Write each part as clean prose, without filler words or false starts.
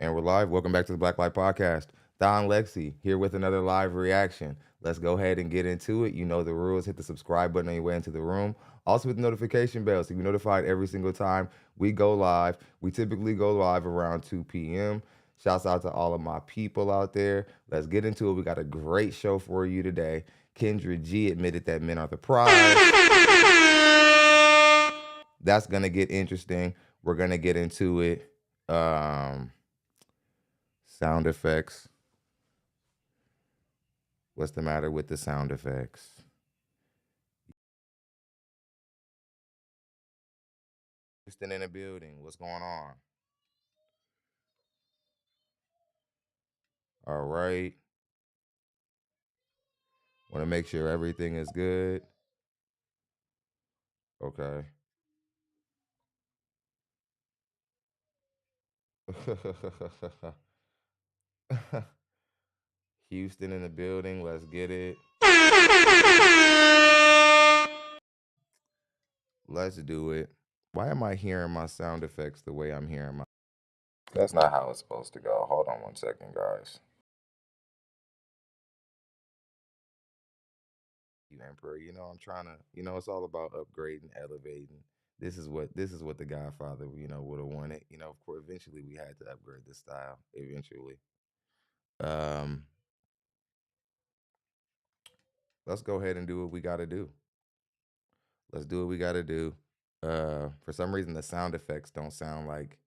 And we're live. Welcome back to the Black Light Podcast. ThonLexy here with another live reaction. Let's go ahead and get into it. You know the rules. Hit the subscribe button on your way into the room. Also hit the notification bell so you're notified every single time we go live. We typically go live around 2 p.m. Shouts out to all of my people out there. Let's get into it. We got a great show for you today. Kendra G admitted that men are the prize. That's going to get interesting. We're going to get into it. Sound effects. What's the matter with the sound effects? Houston in the building. What's going on? All right. Want to make sure everything is good. Okay. Houston in the building. Let's get it. Let's do it. Why am I hearing my sound effects the way I'm hearing my... That's not how it's supposed to go. Hold on one second, guys. Emperor, you know, I'm trying to, you know, it's all about upgrading, elevating. This is what the Godfather, you know, would have wanted. You know, of course, eventually we had to upgrade the style. Eventually. Let's go ahead and do what we gotta do. Let's do what we gotta do. For some reason the sound effects don't sound like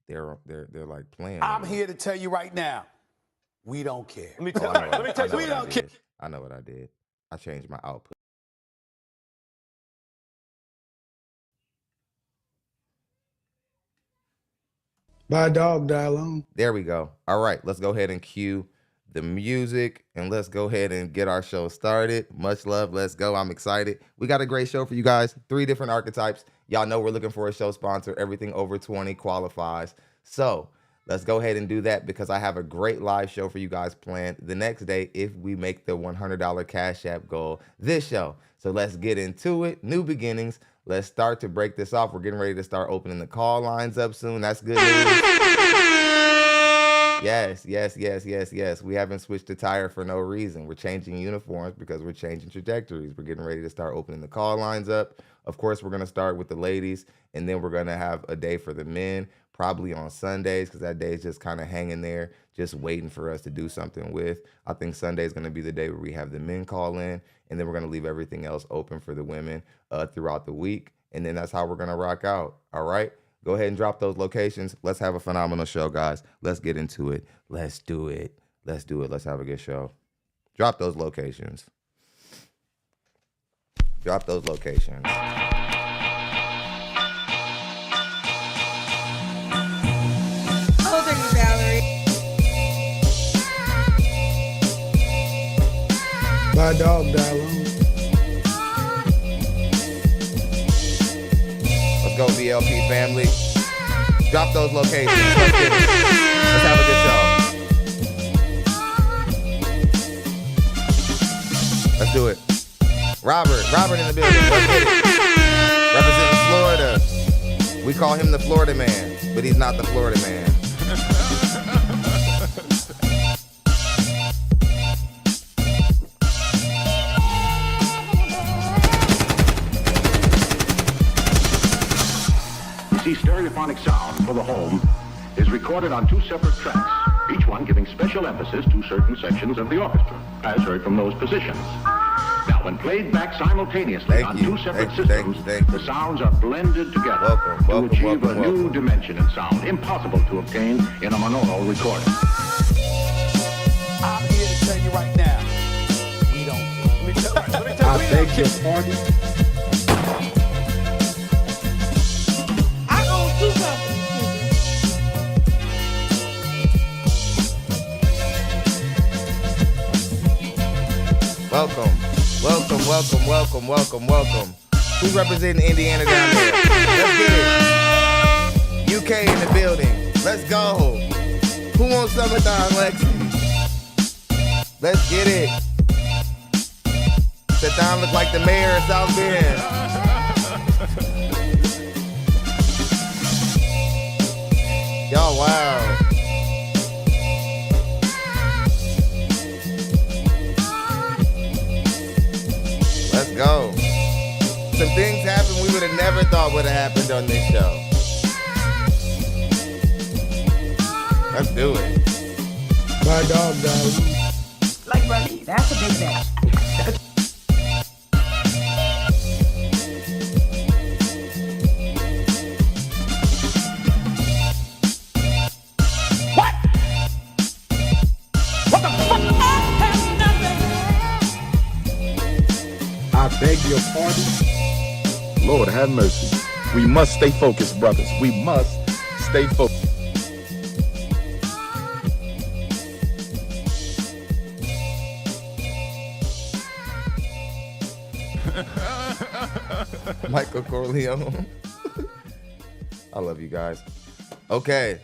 they're like playing. I'm here to tell you right now, we don't care. Let me tell you, we don't care. I know what I did. I changed my output. By dog, die alone. There we go. All right, let's go ahead and cue the music and let's go ahead and get our show started. Much love. Let's go. I'm excited. We got a great show for you guys. 3 different archetypes. Y'all know we're looking for a show sponsor. Everything over 20 qualifies. So let's go ahead and do that because I have a great live show for you guys planned the next day if we make the $100 Cash App goal this show. So let's get into it. New beginnings. Let's start to break this off. We're getting ready to start opening the call lines up soon. That's good news. Yes. We haven't switched the tire for no reason. We're changing uniforms because we're changing trajectories. We're getting ready to start opening the call lines up. Of course, we're going to start with the ladies, and then we're going to have a day for the men, probably on Sundays, because that day is just kind of hanging there, just waiting for us to do something with. I think Sunday is going to be the day where we have the men call in, and then we're going to leave everything else open for the women throughout the week. And then that's how we're going to rock out. All right? Go ahead and drop those locations. Let's have a phenomenal show, guys. Let's get into it. Let's do it. Let's do it. Let's have a good show. Drop those locations. Drop those locations. How old are you, Valerie? By dog, die alone. Let's go, BLP family. Drop those locations. Let's get it. Let's have a good show. Let's do it. Robert in the building. Let's get it. Representing Florida. We call him the Florida man, but he's not the Florida man. Stereophonic sound for the home is recorded on 2 separate tracks, each one giving special emphasis to certain sections of the orchestra, as heard from those positions. Now, when played back simultaneously on 2 separate systems, the sounds are blended together to achieve a new dimension in sound, impossible to obtain in a monaural recording. I'm here to tell you right now, we don't care. I beg your pardon. Welcome. Who's representing Indiana down there? Let's get it. UK in the building. Let's go. Who wants some of ThonLexy? Let's get it. Thon look like the mayor of South Bend. Y'all, wow. never thought would have happened on this show. Let's do it. My dog died alone. Like money, that's a big match. I beg your pardon. Lord have mercy. We must stay focused, brothers. We must stay focused. Michael Corleone. I love you guys. Okay.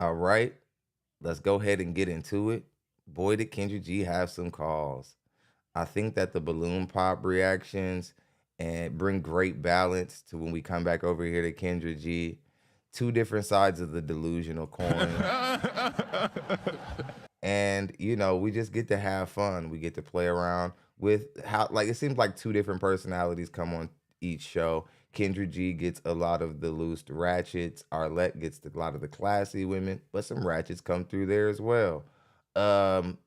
All right. Let's go ahead and get into it. Boy, did Kendra G have some calls. I think that the balloon pop reactions and bring great balance to when we come back over here to Kendra G. Two different sides of the delusional coin. And, you know, we just get to have fun. We get to play around with how, like, it seems like two different personalities come on each show. Kendra G gets a lot of the loose ratchets. Arlette gets a lot of the classy women, but some ratchets come through there as well.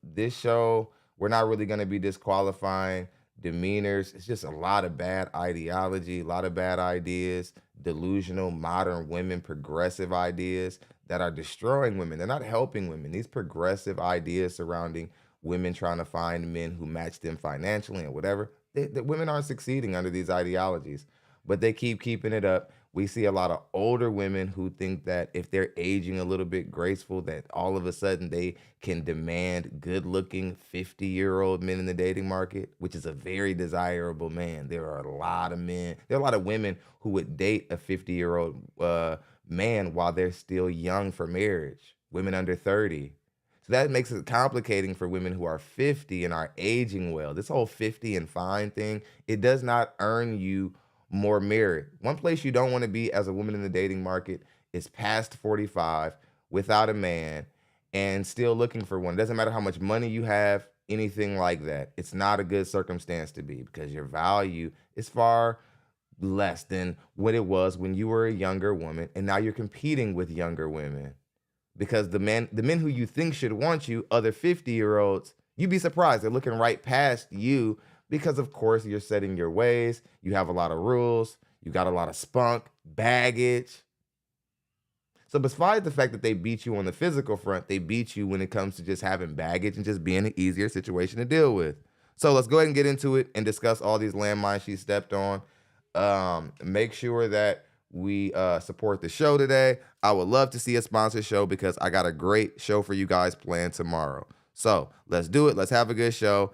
This show, we're not really going to be disqualifying demeanors. It's just a lot of bad ideology, a lot of bad ideas, delusional, modern women, progressive ideas that are destroying women. They're not helping women. These progressive ideas surrounding women trying to find men who match them financially and whatever, the women aren't succeeding under these ideologies, but they keep keeping it up. We see a lot of older women who think that if they're aging a little bit graceful, that all of a sudden they can demand good-looking 50-year-old men in the dating market, which is a very desirable man. There are a lot of men, there are a lot of women who would date a 50-year-old man while they're still young for marriage, women under 30. So that makes it complicating for women who are 50 and are aging well. This whole 50 and fine thing, it does not earn you more merit. One place you don't want to be as a woman in the dating market is past 45 without a man and still looking for one. It doesn't matter how much money you have, anything like that. It's not a good circumstance to be because your value is far less than what it was when you were a younger woman, and now you're competing with younger women because the men who you think should want you, other 50-year-olds, you'd be surprised. They're looking right past you because, of course, you're set in your ways. You have a lot of rules. You got a lot of spunk, baggage. So besides the fact that they beat you on the physical front, they beat you when it comes to just having baggage and just being an easier situation to deal with. So let's go ahead and get into it and discuss all these landmines she stepped on. Make sure that we support the show today. I would love to see a sponsored show because I got a great show for you guys planned tomorrow. So let's do it. Let's have a good show.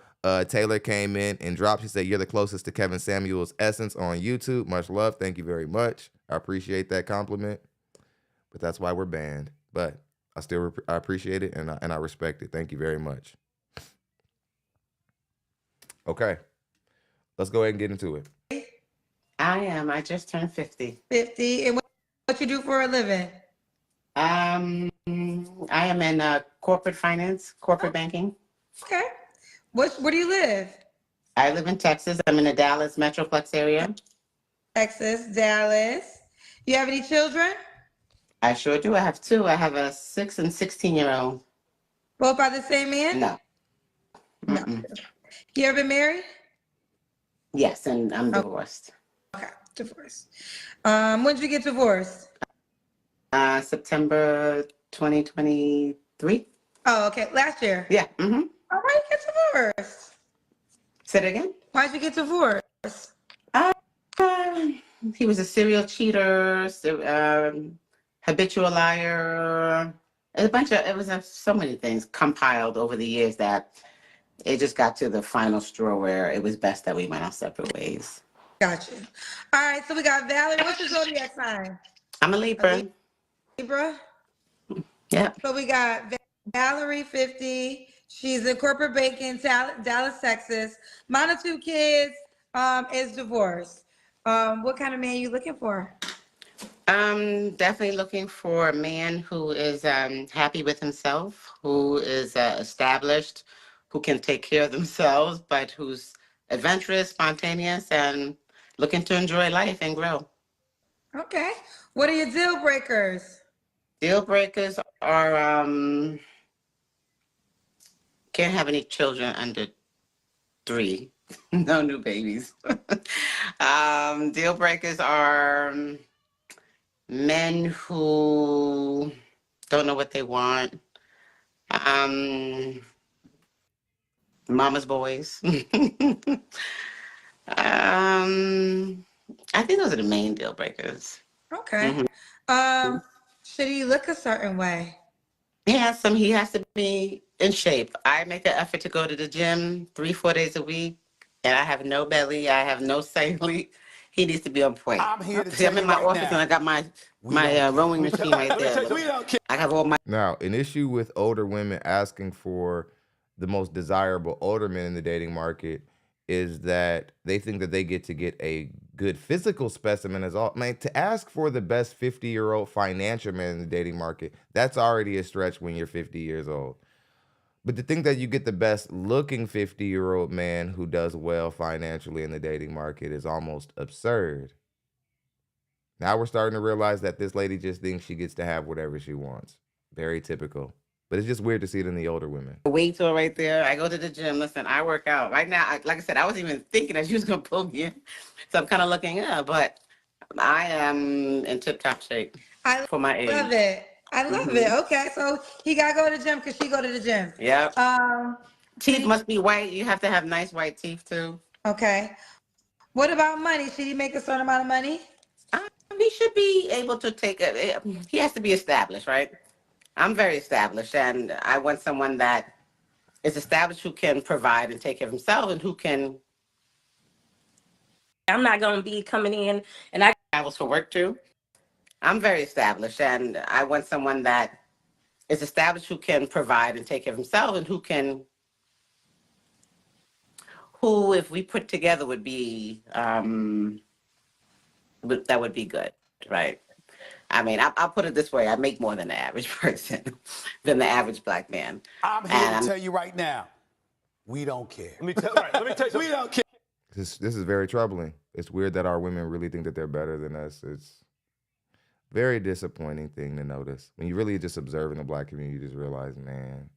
Taylor came in and dropped. She said, "You're the closest to Kevin Samuel's essence on YouTube. Much love. Thank you very much. I appreciate that compliment. But that's why we're banned. But I still I appreciate it and I respect it. Thank you very much." Okay. Let's go ahead and get into it. I am. I just turned 50. 50. And what you do for a living? I am in corporate finance, corporate banking. Okay. Where do you live? I live in Texas. I'm in the Dallas Metroplex area. Texas, Dallas. You have any children? I sure do. I have two. I have a 6 and 16-year-old. Both by the same man? No. No. You ever been married? Yes, and I'm divorced. Okay, divorced. When did you get divorced? September 2023. Oh, okay. Last year? Yeah. Mm-hmm. Oh, why did you get divorced? Say it again? Why did you get divorced? He was a serial cheater, habitual liar. It was so many things compiled over the years that it just got to the final straw where it was best that we went our separate ways. Gotcha. All right, so we got Valerie. What's your zodiac sign? I'm a Libra. Libra? Yeah. So we got Valerie, 50. She's in corporate banking, Dallas, Texas. Mine of 2 kids, is divorced. What kind of man are you looking for? I'm definitely looking for a man who is happy with himself, who is established, who can take care of themselves, but who's adventurous, spontaneous, and looking to enjoy life and grow. Okay. What are your deal breakers? Deal breakers are can't have any children under 3. No new babies. Deal breakers are men who don't know what they want. Mama's boys. I think those are the main deal breakers. Okay. Should he look a certain way? He has to be in shape. I make an effort to go to the gym 3-4 days a week, and I have no belly. I have no cellulite. He needs to be on point. I'm here to See, I'm tell in you my right office now. and I got my rowing machine right there. We don't care. I have all my Now, an issue with older women asking for the most desirable older men in the dating market is that they think that they get to get a good physical specimen as all. Man, to ask for the best 50-year-old financial man in the dating market, that's already a stretch when you're 50 years old. But to think that you get the best looking 50-year-old man who does well financially in the dating market is almost absurd. Now we're starting to realize that this lady just thinks she gets to have whatever she wants. Very typical. But it's just weird to see it in the older women. weight tool right there. I go to the gym. Listen, I work out. Right now, like I said, I wasn't even thinking that she was going to pull me in. So I'm kind of looking, but I am in tip-top shape I for my age. love it. I love it. Okay, so he got to go to the gym because she go to the gym. Yep. Um, Teeth must be white. You have to have nice white teeth, too. okay. What about money? Should he make a certain amount of money? He should be able to take it. He has to be established, right? I'm very established, and I want someone that is established who can provide and take care of himself and who can. I'm not going to be coming in and I travels for work too. I'm very established, and I want someone that is established who can provide and take care of himself and who, if we put together, would be that would be good, right? I mean, I'll put it this way: I make more than the average person, than the average black man. I'm here to tell you right now. We don't care. Let me tell you something. We don't care. This is very troubling. It's weird that our women really think that they're better than us. It's very disappointing thing to notice. When you really just observe in the black community, you just realize, man,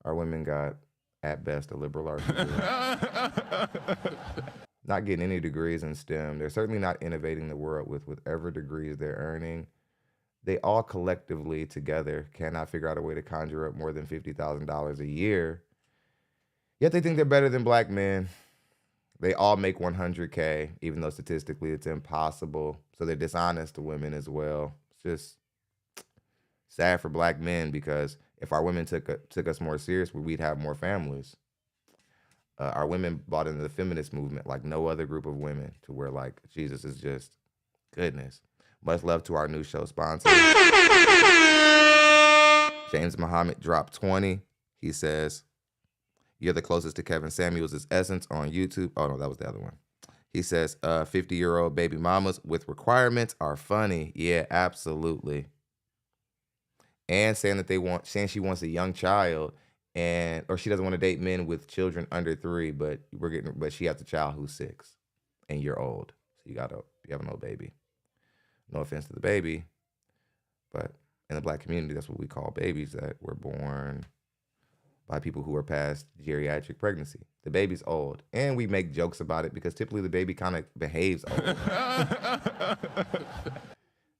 our women got, at best, a liberal arts degree. Not getting any degrees in STEM. They're certainly not innovating the world with whatever degrees they're earning. They all collectively together cannot figure out a way to conjure up more than $50,000 a year. Yet they think they're better than black men. They all make $100K, even though statistically it's impossible. So they're dishonest to women as well. It's just sad for black men, because if our women took us more seriously, we'd have more families. Our women bought into the feminist movement like no other group of women, to where like Jesus is just goodness. Much love to our new show sponsor. James Muhammad dropped 20. He says, "You're the closest to Kevin Samuels' essence on YouTube." Oh no, that was the other one. He says, 50-year-old baby mamas with requirements are funny. Yeah, absolutely. And saying she wants a young child, or she doesn't want to date men with children under 3, but she has a child who's 6 and you're old. So you have an old baby. No offense to the baby, but in the black community, that's what we call babies that were born by people who are past geriatric pregnancy. The baby's old, and we make jokes about it because typically the baby kind of behaves old.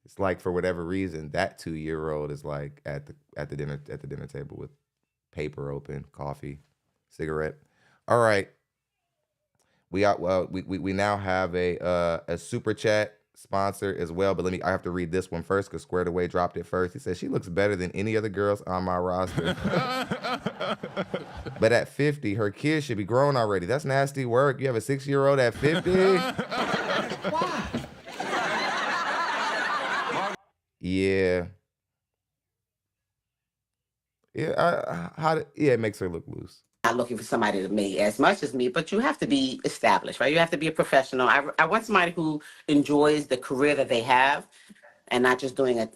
It's like, for whatever reason, that 2-year-old is like at the dinner table with paper open, coffee, cigarette. All right, we now have a super chat sponsor as well, but I have to read this one first because Squared Away dropped it first. He says, "She looks better than any other girls on my roster." But at 50, her kids should be grown already. That's nasty work. You have a 6-year-old at 50? Yeah. Yeah, it makes her look loose. Not looking for somebody to me as much as me, but you have to be established, right? You have to be a professional. I want somebody who enjoys the career that they have, and not just doing a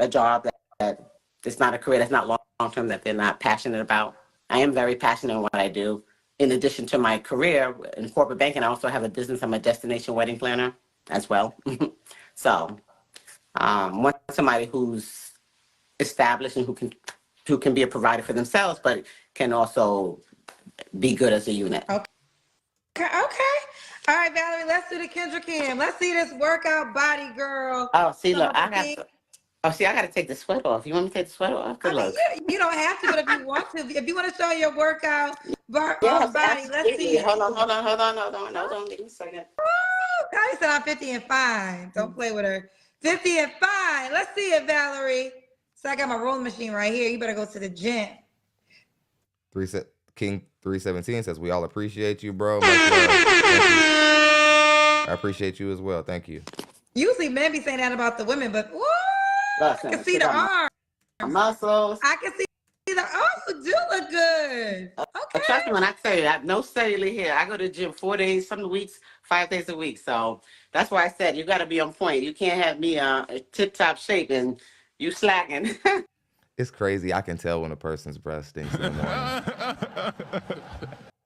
job that it's not a career that's not long term, that they're not passionate about. I am very passionate in what I do. in addition to my career in corporate banking, I also have a business. I'm a destination wedding planner as well. So, want somebody who's established and who can be a provider for themselves, but can also be good as a unit. Okay. All right, Valerie, let's do the Kendra Cam. Let's see this workout body, girl. Oh, see, look, I got to take the sweat off. You want me to take the sweat off? Good luck. you don't have to, but if you want to, if you want to show your workout body, let's see it. Hold on, give me a second. I said I'm 50 and fine. Don't play with her. 50 and fine. Let's see it, Valerie. So I got my rolling machine right here. You better go to the gym. King 317 says, we all appreciate you, bro. Much love. Thank you. I appreciate you as well. Thank you. Usually men be saying that about the women, but woo, I can see the arms. Muscles. I can see the arms do look good. Okay. Trust me when I tell you, I have no cellular hair. I go to the gym 4 days, some weeks, 5 days a week. So that's why I said you got to be on point. You can't have me tip-top shape and you slacking. It's crazy. I can tell when a person's breath stinks in the morning.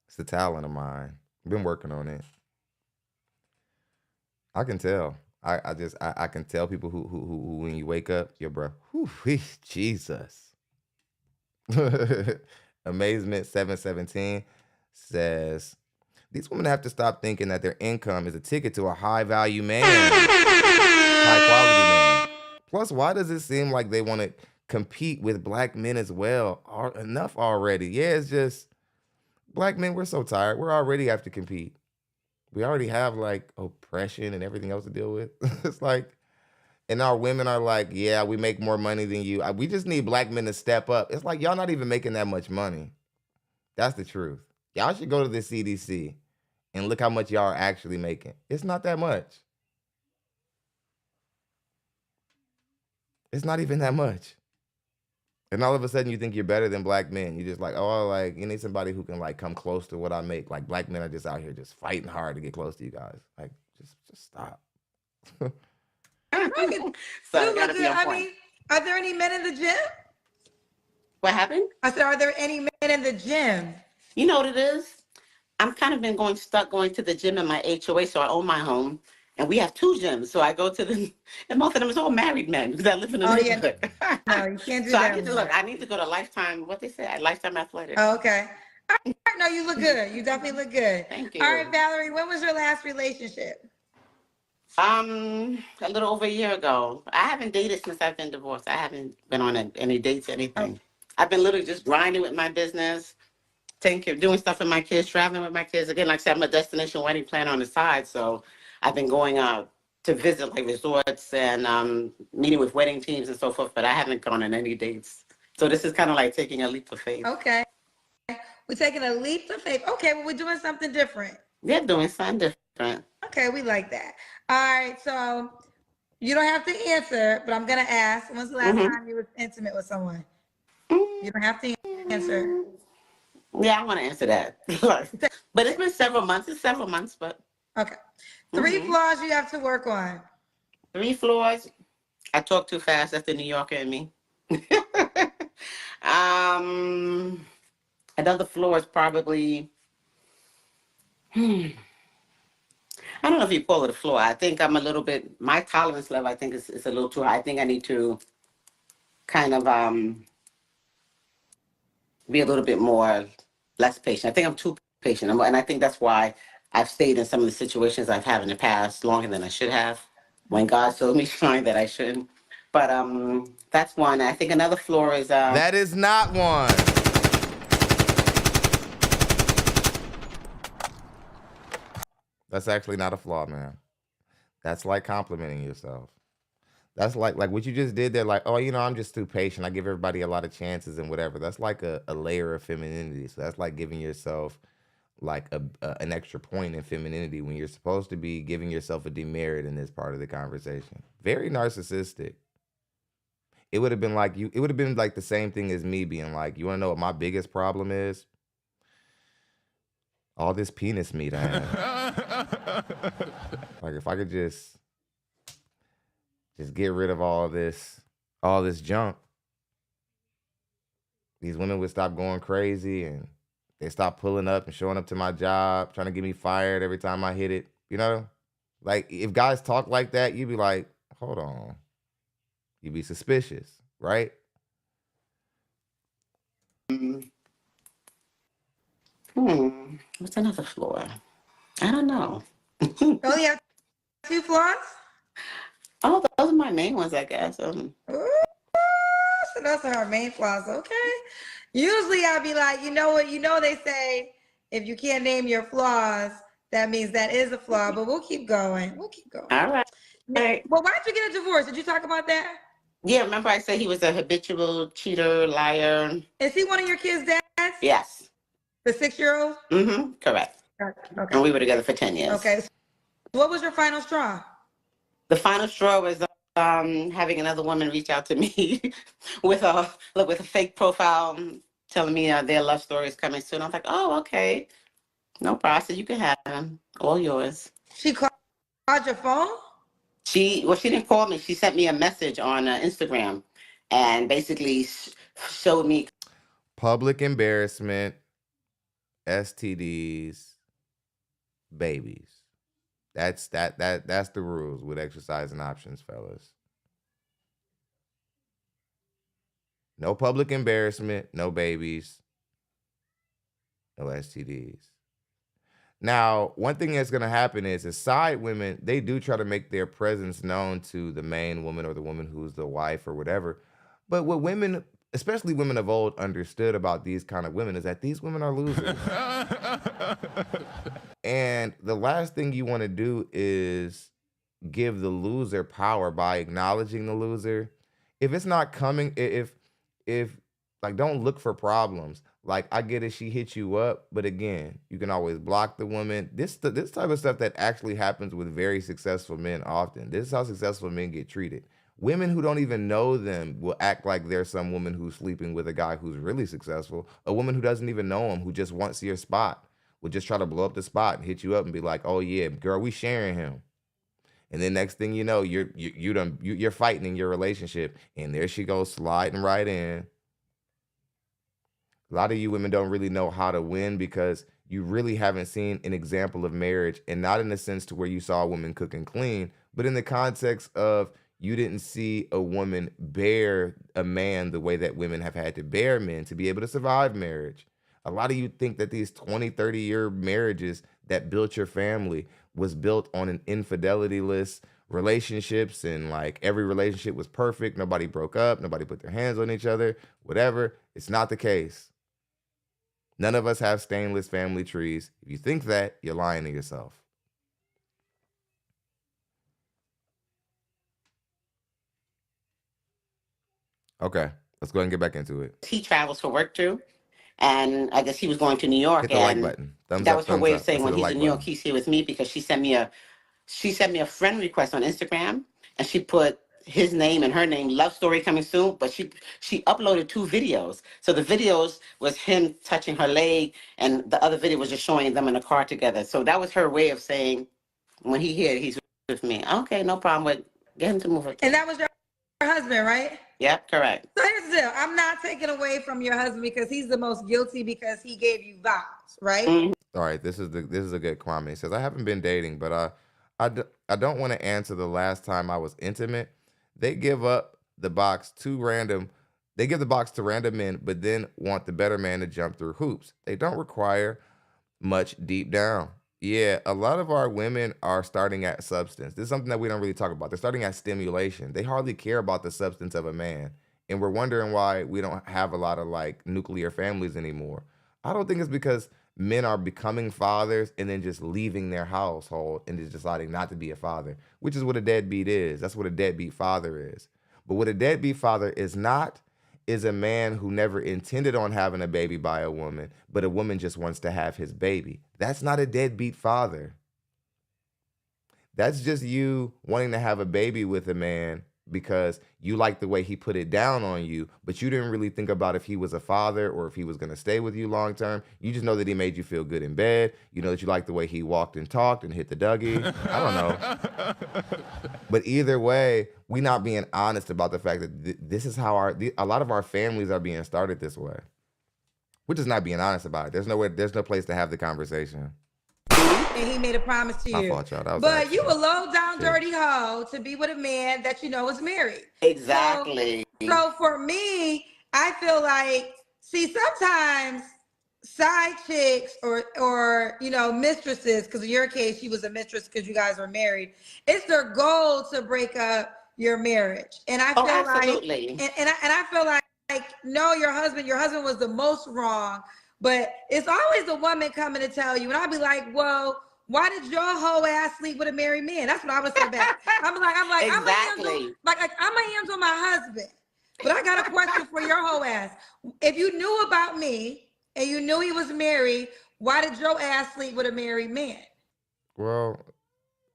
It's a talent of mine. I've been working on it. I can tell. I can tell people who when you wake up, your breath, Jesus. Amazement 717 says, these women have to stop thinking that their income is a ticket to a high value man, high quality man. Plus, why does it seem like they want to compete with black men as well? Enough already. Yeah, it's just black men, we're so tired. We're already have to compete. We already have like oppression and everything else to deal with. It's like, and our women are like, yeah, we make more money than you. We just need black men to step up. It's like, y'all not even making that much money. That's the truth. Y'all should go to the CDC and look how much y'all are actually making. It's not that much. It's not even that much. And all of a sudden you think you're better than black men. You're just like, oh, like you need somebody who can like come close to what I make. Like black men are just out here just fighting hard to get close to you guys. Like just stop. So gotta be on point. Are there any men in the gym? What happened? I said, are there any men in the gym? You know what it is? I'm kind of been stuck going to the gym in my HOA, so I own my home. And we have 2 gyms, so I go to them, and most of them is all married men because I live in a neighborhood. Yeah. No, you can't do so that. I need to look. I need to go to Lifetime. What they say? Lifetime Athletic. Oh, okay. All right, no, you look good. You definitely look good. Thank you. All right, Valerie, when was your last relationship? A little over a year ago. I haven't dated since I've been divorced. I haven't been on any dates, anything. I've been literally just grinding with my business, taking care, doing stuff with my kids, traveling with my kids. Again, like I said, I'm a destination wedding planner on the side, so I've been going out to visit like resorts and meeting with wedding teams and so forth, but I haven't gone on any dates. So this is kind of like taking a leap of faith. Okay. We're taking a leap of faith. Okay, well, we're doing something different. They're doing something different. Okay, we like that. All right, so you don't have to answer, but I'm going to ask, when's the last time you were intimate with someone? You don't have to answer. Yeah, I want to answer that. But it's been several months. It's several months, but. Okay. 3 flaws you have to work on. 3 flaws. I talk too fast. That's the New Yorker in me. Another flaw is probably, I don't know if you call it a flaw. I think I'm a little bit, my tolerance level, I think is a little too high. I think I need to kind of be a little bit less patient. I think I'm too patient. And I think that's why I've stayed in some of the situations I've had in the past longer than I should have when God showed me sign that I shouldn't. But that's one. I think another flaw is... that is not one. That's actually not a flaw, man. That's like complimenting yourself. That's like what you just did there, like, oh, you know, I'm just too patient. I give everybody a lot of chances and whatever. That's like a layer of femininity. So that's like giving yourself like an extra point in femininity when you're supposed to be giving yourself a demerit in this part of the conversation. Very narcissistic. It would have been like it would have been like the same thing as me being like, you want to know what my biggest problem is? All this penis meat I have. Like if I could just get rid of all this junk, these women would stop going crazy and They stop pulling up and showing up to my job, trying to get me fired every time I hit it. You know, like if guys talk like that, you'd be like, hold on. You'd be suspicious, right? What's another flaw? I don't know. You only have 2 flaws? Oh, those are my main ones, I guess. Ooh, so those are her main flaws. Okay. Usually I'll be like, you know what? You know they say if you can't name your flaws, that means that is a flaw. But we'll keep going. We'll keep going. All right. Well, why'd you get a divorce? Did you talk about that? Yeah, remember I said he was a habitual cheater, liar. Is he one of your kids' dads? Yes. The 6-year-old? Mm-hmm. Correct. Okay. And we were together for 10 years. Okay. So what was your final straw? The final straw was having another woman reach out to me with a fake profile telling me their love story is coming soon. I was like, oh, okay. No problem. So you can have them. All yours. She called your phone? She didn't call me. She sent me a message on Instagram and basically showed me Public embarrassment, STDs, babies. That's the rules with exercising options, fellas. No public embarrassment, no babies, no STDs. Now, one thing that's going to happen is side women, they do try to make their presence known to the main woman or the woman who's the wife or whatever. But what women, especially women of old, understood about these kind of women is that these women are losers. And the last thing you want to do is give the loser power by acknowledging the loser. If it's not coming, if like, don't look for problems. Like, I get it, she hit you up, but again, you can always block the woman. This type of stuff that actually happens with very successful men often. This is how successful men get treated. Women who don't even know them will act like there's some woman who's sleeping with a guy who's really successful. A woman who doesn't even know him, who just wants your spot, will just try to blow up the spot and hit you up and be like, oh yeah, girl, we sharing him. And then next thing you know, you're fighting in your relationship, and there she goes sliding right in. A lot of you women don't really know how to win because you really haven't seen an example of marriage, and not in the sense to where you saw a woman cook and clean, but in the context of you didn't see a woman bear a man the way that women have had to bear men to be able to survive marriage. A lot of you think that these 20, 30-year marriages that built your family was built on an infidelity list, relationships, and like every relationship was perfect. Nobody broke up. Nobody put their hands on each other, whatever. It's not the case. None of us have stainless family trees. If you think that, you're lying to yourself. Okay, let's go ahead and get back into it. he travels for work too. And I guess he was going to New York. Hit the like button. Thumbs that up, was her thumbs way up. of saying Let's when hit he's the in like New York, button. he's here with me, because she sent me a friend request on Instagram, and she put his name and her name, love story coming soon, but she uploaded 2 videos. So the videos was him touching her leg, and the other video was just showing them in a car together. So that was her way of saying when he's with me. Okay, no problem with get him to move her. And that was your husband, right? Yep, correct. So here's the deal. I'm not taking away from your husband because he's the most guilty because he gave you vows, right? Mhm. All right, this is a good comment. He says, I haven't been dating, but I don't want to answer the last time I was intimate. They give up the box to random. They give the box to random men, but then want the better man to jump through hoops. They don't require much deep down. Yeah, a lot of our women are starting at substance. This is something that we don't really talk about. They're starting at stimulation. They hardly care about the substance of a man. And we're wondering why we don't have a lot of like nuclear families anymore. I don't think it's because men are becoming fathers and then just leaving their household and just deciding not to be a father, which is what a deadbeat is. That's what a deadbeat father is. But what a deadbeat father is not is a man who never intended on having a baby by a woman, but a woman just wants to have his baby. That's not a deadbeat father. That's just you wanting to have a baby with a man because you like the way he put it down on you, but you didn't really think about if he was a father or if he was going to stay with you long term. You just know that he made you feel good in bed. You know that you like the way he walked and talked and hit the Dougie. I don't know. But either way, we not being honest about the fact that this is how a lot of our families are being started this way. We're just not being honest about it. There's no place to have the conversation. And he made a promise to My you. fault, y'all. That was But you a accident. low down Shit. dirty hoe to be with a man that you know is married. Exactly. So for me, I feel like, see, sometimes side chicks or you know, mistresses, because in your case she was a mistress because you guys were married, it's their goal to break up your marriage. And I feel absolutely. like and I feel like no, your husband was the most wrong, but it's always the woman coming to tell you. And I'll be like, well, why did your whole ass sleep with a married man? That's what I would say back. I'm like, exactly. I'm my hands on my husband. But I got a question for your whole ass. If you knew about me and you knew he was married, why did your ass sleep with a married man? Well,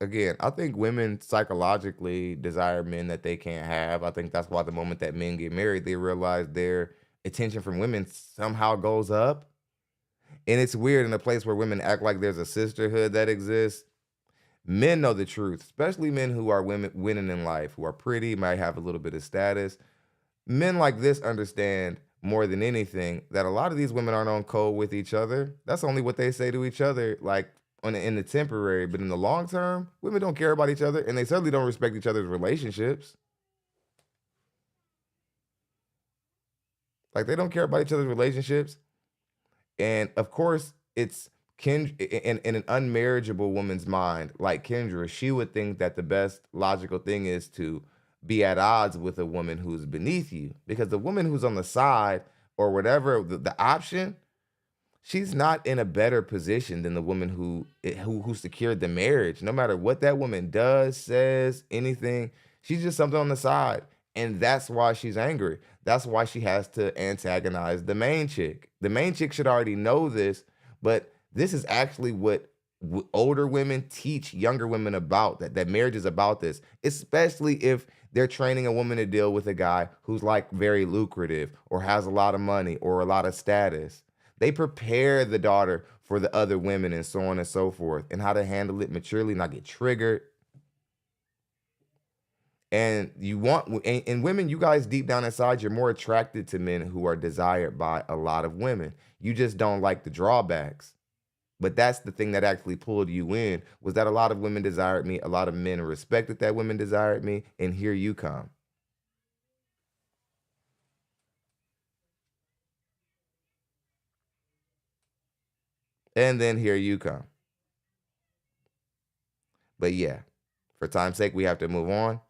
again, I think women psychologically desire men that they can't have. I think that's why the moment that men get married, they realize their attention from women somehow goes up. And it's weird in a place where women act like there's a sisterhood that exists. Men know the truth, especially men who are winning in life, who are pretty, might have a little bit of status. Men like this understand more than anything that a lot of these women aren't on code with each other. That's only what they say to each other, like in the temporary, but in the long term, women don't care about each other, and they certainly don't respect each other's relationships. Like, they don't care about each other's relationships. And of course, it's in an unmarriageable woman's mind, like Kendra, she would think that the best logical thing is to be at odds with a woman who's beneath you, because the woman who's on the side or whatever the option, she's not in a better position than the woman who secured the marriage. No matter what that woman does, says, anything, she's just something on the side. And that's why she's angry. That's why she has to antagonize the main chick. The main chick should already know this, but this is actually what older women teach younger women about, that marriage is about this, especially if they're training a woman to deal with a guy who's like very lucrative or has a lot of money or a lot of status. They prepare the daughter for the other women and so on and so forth, and how to handle it maturely, not get triggered. And women, you guys deep down inside, you're more attracted to men who are desired by a lot of women. You just don't like the drawbacks. But that's the thing that actually pulled you in, was that a lot of women desired me, a lot of men respected that women desired me, and here you come. And then here you come. But yeah, for time's sake, we have to move on.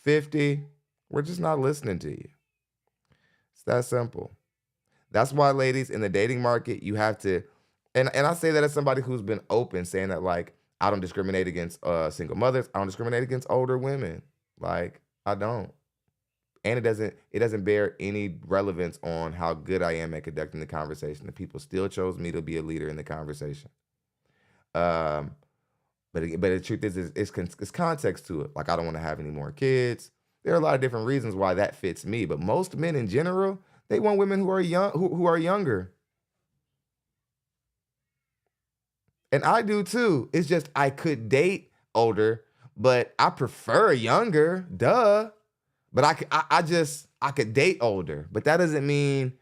50, we're just not listening to you. It's that simple. That's why, ladies, in the dating market, you have to, and I say that as somebody who's been open, saying that, like, I don't discriminate against single mothers. I don't discriminate against older women. Like, I don't. And it doesn't bear any relevance on how good I am at conducting the conversation. The people still chose me to be a leader in the conversation. But the truth is, it's context to it. Like, I don't want to have any more kids. There are a lot of different reasons why that fits me. But most men in general, they want women who are young, who are younger. And I do too. It's just I could date older, but I prefer younger. Duh. But I could date older. But that doesn't mean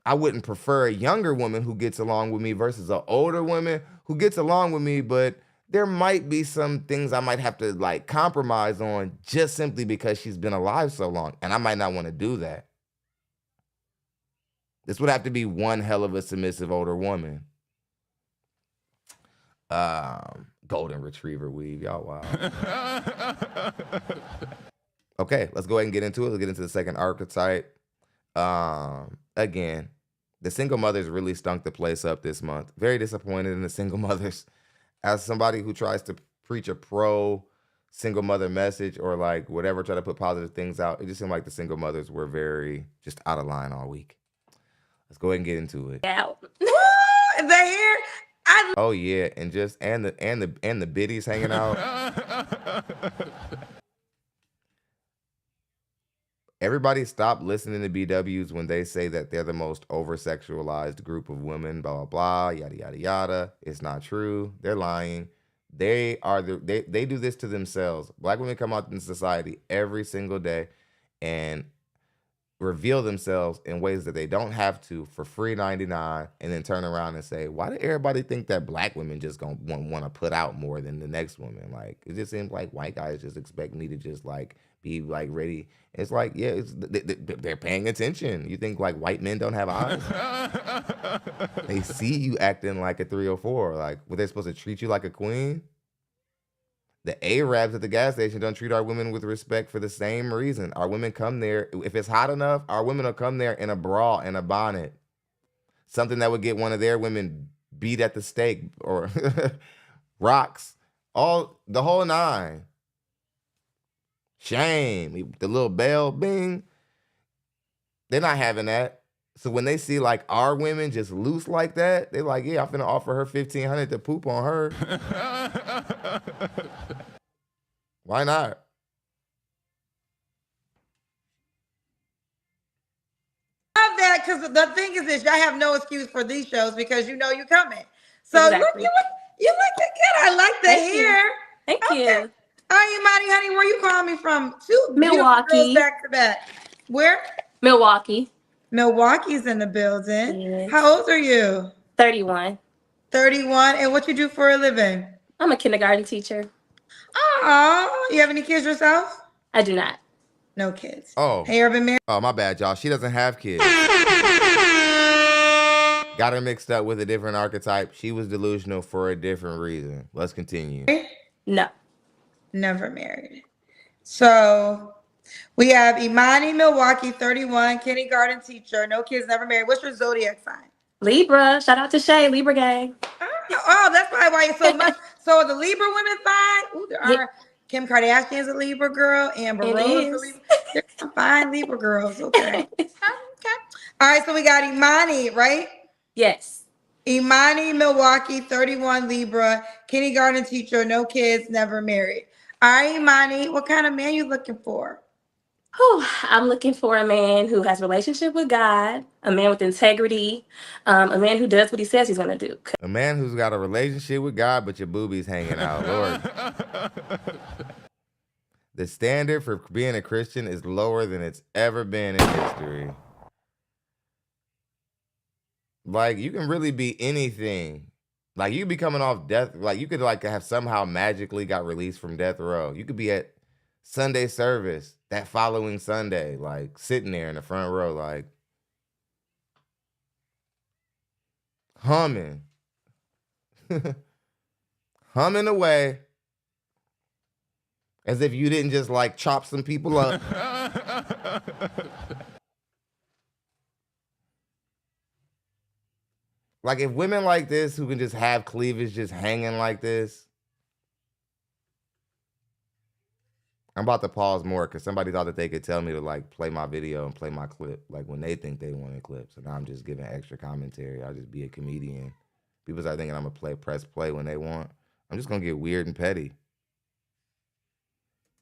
I wouldn't prefer a younger woman who gets along with me versus an older woman who gets along with me, but there might be some things I might have to, like, compromise on just simply because she's been alive so long, and I might not want to do that. This would have to be one hell of a submissive older woman. Golden retriever weave, y'all wow. Okay, let's go ahead and get into it. Let's get into the second archetype. Again, the single mothers really stunk the place up this month. Very disappointed in the single mothers. As somebody who tries to preach a pro single mother message, or like whatever, try to put positive things out, it just seemed like the single mothers were very just out of line all week. Let's go ahead and get into it. Yeah. They're here. Oh yeah, and the biddies hanging out. Everybody stop listening to BWs when they say that they're the most over-sexualized group of women, blah, blah, blah, yada, yada, yada. It's not true. They're lying. They do this to themselves. Black women come out in society every single day, and reveal themselves in ways that they don't have to for free 99, and then turn around and say, why did everybody think that black women just gonna want to put out more than the next woman? Like, it just seems like white guys just expect me to just like be like ready. It's like, yeah, they're paying attention. You think like white men don't have eyes? They see you acting like a 304. Like, were they supposed to treat you like a queen? The Arabs at the gas station don't treat our women with respect for the same reason. Our women come there, if it's hot enough, our women will come there in a bra and a bonnet. Something that would get one of their women beat at the stake or rocks. The whole nine. Shame. The little bell, bing. They're not having that. So when they see like our women just loose like that, they're like, yeah, I'm finna offer her $1,500 to poop on her. Why not? Love that, because the thing is this, I have no excuse for these shows because you know you're coming. So Exactly. look, you look good. I like the Thank you. hair. Thank Okay. you. All right, Imani, honey, where you calling me from? Two beautiful Milwaukee. girls back to back. Where? Milwaukee. Milwaukee's in the building. Yes. How old are you? 31. 31. And what you do for a living? I'm a kindergarten teacher. Oh, you have any kids yourself? I do not. No kids. Oh. Have you ever been married? Oh, my bad, y'all. She doesn't have kids. Got her mixed up with a different archetype. She was delusional for a different reason. Let's continue. No. Never married. So we have Imani, Milwaukee, 31, kindergarten teacher, no kids, never married. What's your zodiac sign? Libra. Shout out to Shay, Libra gang. Oh, that's probably why you're so much. So the Libra women fine. Ooh, there are. Kim Kardashian's a Libra girl. Amber It Rose is. a Libra. There's some fine Libra girls. Okay. Okay. All right. So we got Imani, right? Yes. Imani, Milwaukee, 31, Libra, kindergarten teacher, no kids, never married. All right, Imani, what kind of man you looking for? Whew, I'm looking for a man who has a relationship with God, a man with integrity, a man who does what he says he's going to do. A man who's got a relationship with God, but your boobies hanging out. Lord. The standard for being a Christian is lower than it's ever been in history. Like, you can really be anything. Like, you could be coming off death. Like, you could like have somehow magically got released from death row. You could be at Sunday service that following Sunday, like sitting there in the front row, like humming, humming away as if you didn't just like chop some people up. Like, if women like this who can just have cleavage just hanging like this. I'm about to pause more because somebody thought that they could tell me to like play my video and play my clip like when they think they want a clip. So now I'm just giving extra commentary. I'll just be a comedian. People start thinking I'm gonna press play when they want. I'm just gonna get weird and petty.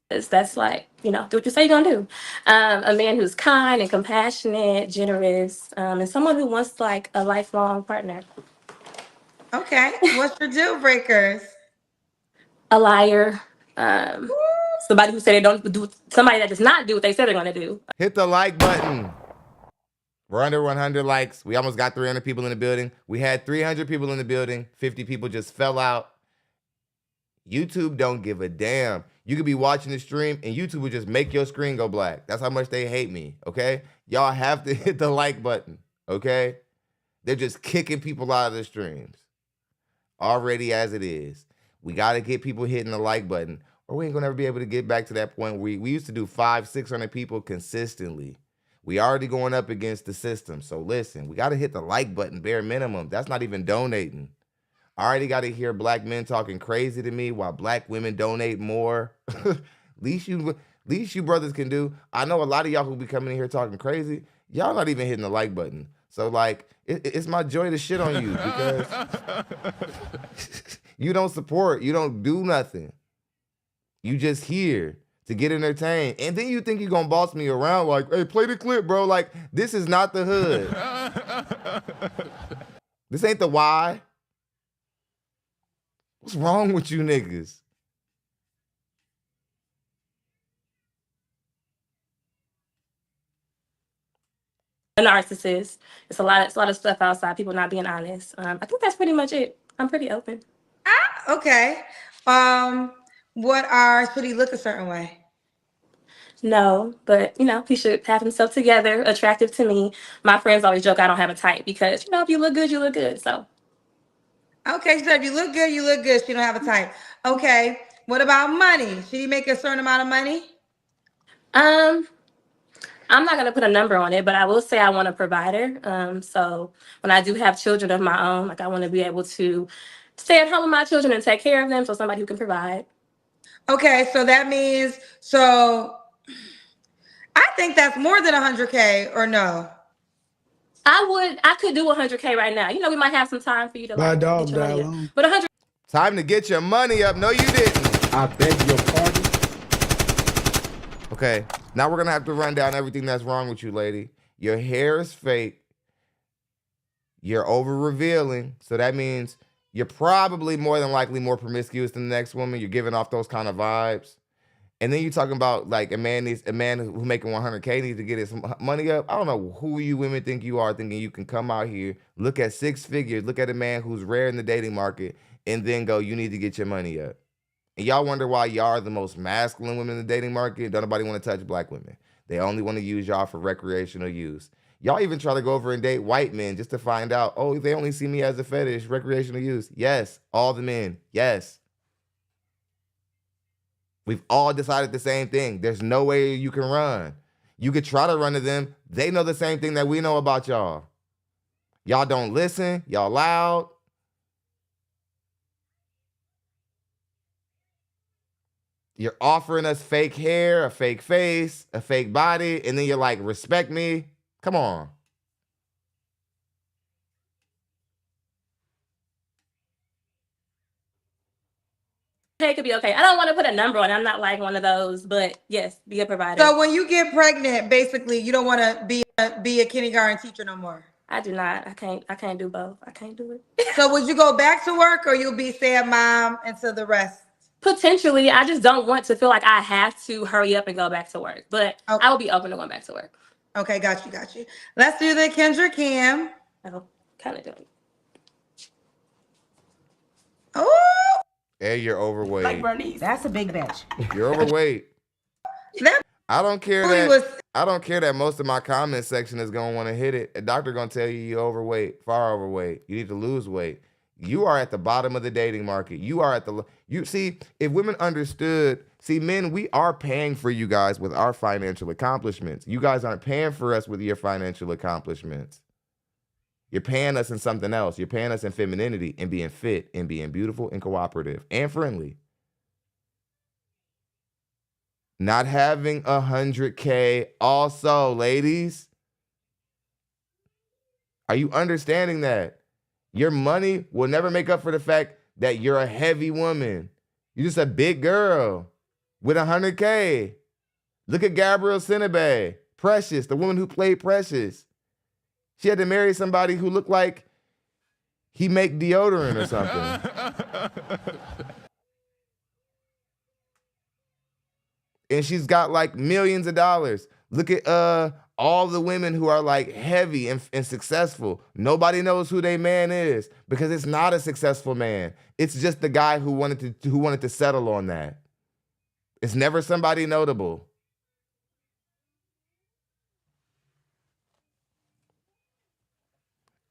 That's like, do what you say you're going to do. A man who's kind and compassionate, generous, and someone who wants like a lifelong partner. Okay. What's your deal breakers? A liar. Somebody who said they don't do, somebody that does not do what they said they're going to do. Hit the like button. We're under 100 likes. We almost got 300 people in the building. We had 300 people in the building. 50 people just fell out. YouTube don't give a damn. You could be watching the stream and YouTube would just make your screen go black. That's how much they hate me, okay? Y'all have to hit the like button, okay? They're just kicking people out of the streams. Already as it is. We got to get people hitting the like button or we ain't going to ever be able to get back to that point where we used to do 500-600 people consistently. We already going up against the system. So listen, we got to hit the like button, bare minimum. That's not even donating. I already got to hear black men talking crazy to me while black women donate more. least you brothers can do. I know a lot of y'all who be coming in here talking crazy. Y'all not even hitting the like button. So like, it's my joy to shit on you because you don't support. You don't do nothing. You just here to get entertained. And then you think you're going to boss me around like, hey, play the clip, bro. Like, this is not the hood. This ain't the why. What's wrong with you niggas? a narcissist. It's a lot of stuff outside. People not being honest. I think that's pretty much it. I'm pretty open. Okay. Should he look a certain way? No, but he should have himself together, attractive to me. My friends always joke I don't have a type because if you look good, you look good. So. Okay, so if you look good, you look good. She don't have a type. Okay. What about money? Should he make a certain amount of money? I'm not gonna put a number on it, but I will say I want a provider. So when I do have children of my own, like I want to be able to stay at home with my children and take care of them. So somebody who can provide. Okay, so that means I think that's more than 100K, or no? I could do 100K right now. We might have some time for you to My like dog get your money died up. long. But 100. Time to get your money up. No, you didn't. I beg your pardon. Okay, now we're gonna have to run down everything that's wrong with you, lady. Your hair is fake. You're over revealing, so that means you're probably more than likely more promiscuous than the next woman. You're giving off those kind of vibes. And then you're talking about like a man who making 100K needs to get his money up. I don't know who you women think you are, thinking you can come out here, look at 6 figures, look at a man who's rare in the dating market, and then go, you need to get your money up. And y'all wonder why y'all are the most masculine women in the dating market. Don't nobody want to touch black women. They only want to use y'all for recreational use. Y'all even try to go over and date white men just to find out, oh, they only see me as a fetish, recreational use. Yes, all the men, yes. We've all decided the same thing. There's no way you can run. You could try to run to them. They know the same thing that we know about y'all. Y'all don't listen. Y'all loud. You're offering us fake hair, a fake face, a fake body, and then you're like, respect me. Come on. It could be okay. I don't want to put a number on it. I'm not like one of those, but yes, be a provider. So when you get pregnant, basically, you don't want to be a kindergarten teacher no more. I do not. I can't do both. I can't do it. So would you go back to work, or you'll be stay-at mom until the rest? Potentially. I just don't want to feel like I have to hurry up and go back to work. But I will be open to going back to work. Okay, got you. Let's do the Kendra Cam. Oh, kind of doing. Oh. Hey, you're overweight. Like Bernice. That's a big bitch. You're overweight. I don't care that most of my comment section is gonna want to hit it. A doctor gonna tell you you're overweight, far overweight. You need to lose weight. You are at the bottom of the dating market. You see, if women understood, men, we are paying for you guys with our financial accomplishments. You guys aren't paying for us with your financial accomplishments. You're paying us in something else. You're paying us in femininity and being fit and being beautiful and cooperative and friendly. Not having 100K also, ladies. Are you understanding that? Your money will never make up for the fact that you're a heavy woman. You're just a big girl with 100K. Look at Gabrielle Sidibe, Precious, the woman who played Precious. She had to marry somebody who looked like he make deodorant or something. And she's got like millions of dollars. Look at all the women who are like heavy and successful. Nobody knows who their man is because it's not a successful man. It's just the guy who wanted to settle on that. It's never somebody notable.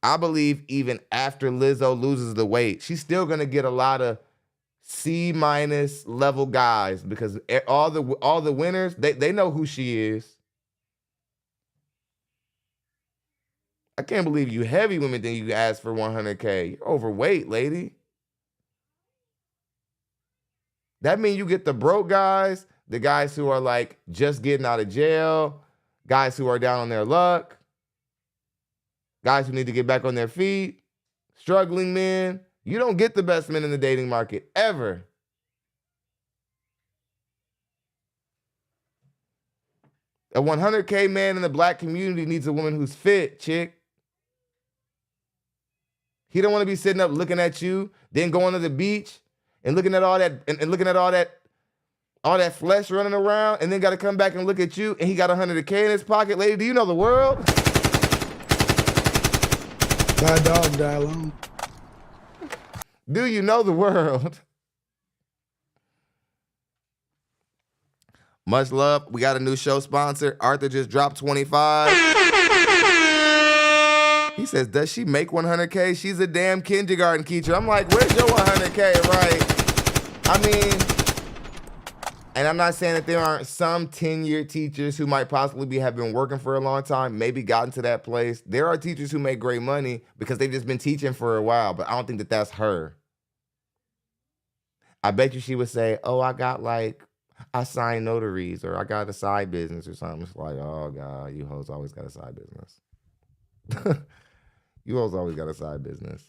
I believe even after Lizzo loses the weight, she's still gonna get a lot of C- level guys because all the winners, they know who she is. I can't believe you heavy women think you can ask for 100K. You're overweight, lady. That means you get the broke guys, the guys who are like just getting out of jail, guys who are down on their luck, guys who need to get back on their feet, struggling men. You don't get the best men in the dating market ever. A 100K man in the black community needs a woman who's fit, chick. He don't want to be sitting up looking at you, then going to the beach and looking at all that and looking at all that flesh running around, and then got to come back and look at you, and he got 100K in his pocket. Lady, do you know the world? My dog died alone. Do you know the world? Much love. We got a new show sponsor. Arthur just dropped 25. He says, does she make 100K? She's a damn kindergarten teacher. I'm like, where's your 100K, right? I mean, and I'm not saying that there aren't some tenured teachers who might possibly have been working for a long time, maybe gotten to that place. There are teachers who make great money because they've just been teaching for a while, but I don't think that that's her. I bet you she would say, oh, I sign notaries, or I got a side business or something. It's like, oh, God, you hoes always got a side business. You hoes always got a side business.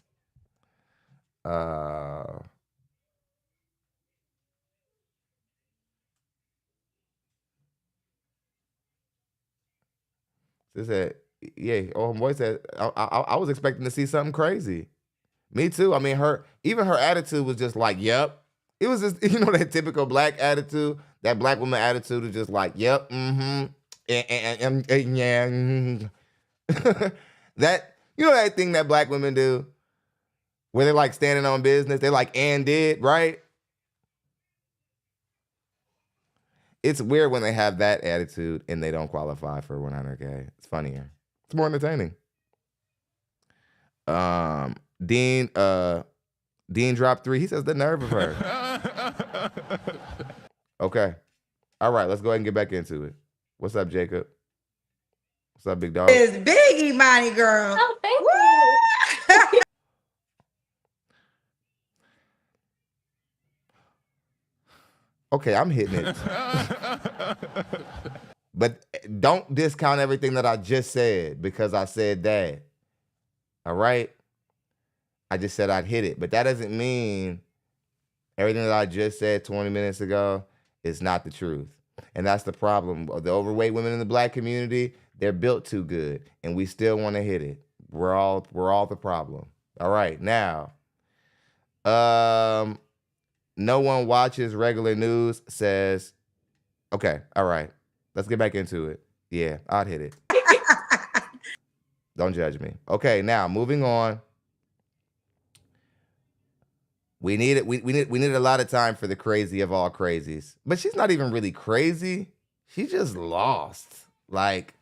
She said, yeah, boy said, I was expecting to see something crazy. Me too. I mean, even her attitude was just like, yep. It was just, that typical black attitude, that black woman attitude is just like, yep, mm-hmm, and yeah. That, that thing that black women do, where they're like standing on business, they're like, and did, right? It's weird when they have that attitude and they don't qualify for 100K. It's funnier. It's more entertaining. Dean dropped 3. He says the nerve of her. Okay. All right, let's go ahead and get back into it. What's up, Jacob? What's up, big dog? It's big Imani, girl. Oh, thank you. Okay, I'm hitting it. But don't discount everything that I just said because I said that. All right? I just said I'd hit it. But that doesn't mean everything that I just said 20 minutes ago is not the truth. And that's the problem. The overweight women in the black community, they're built too good. And we still want to hit it. We're all the problem. All right, now. No one watches regular news says, okay, all right. Let's get back into it. Yeah, I'd hit it. Don't judge me. Okay, now moving on. We needed a lot of time for the crazy of all crazies. But she's not even really crazy. She just lost. Like,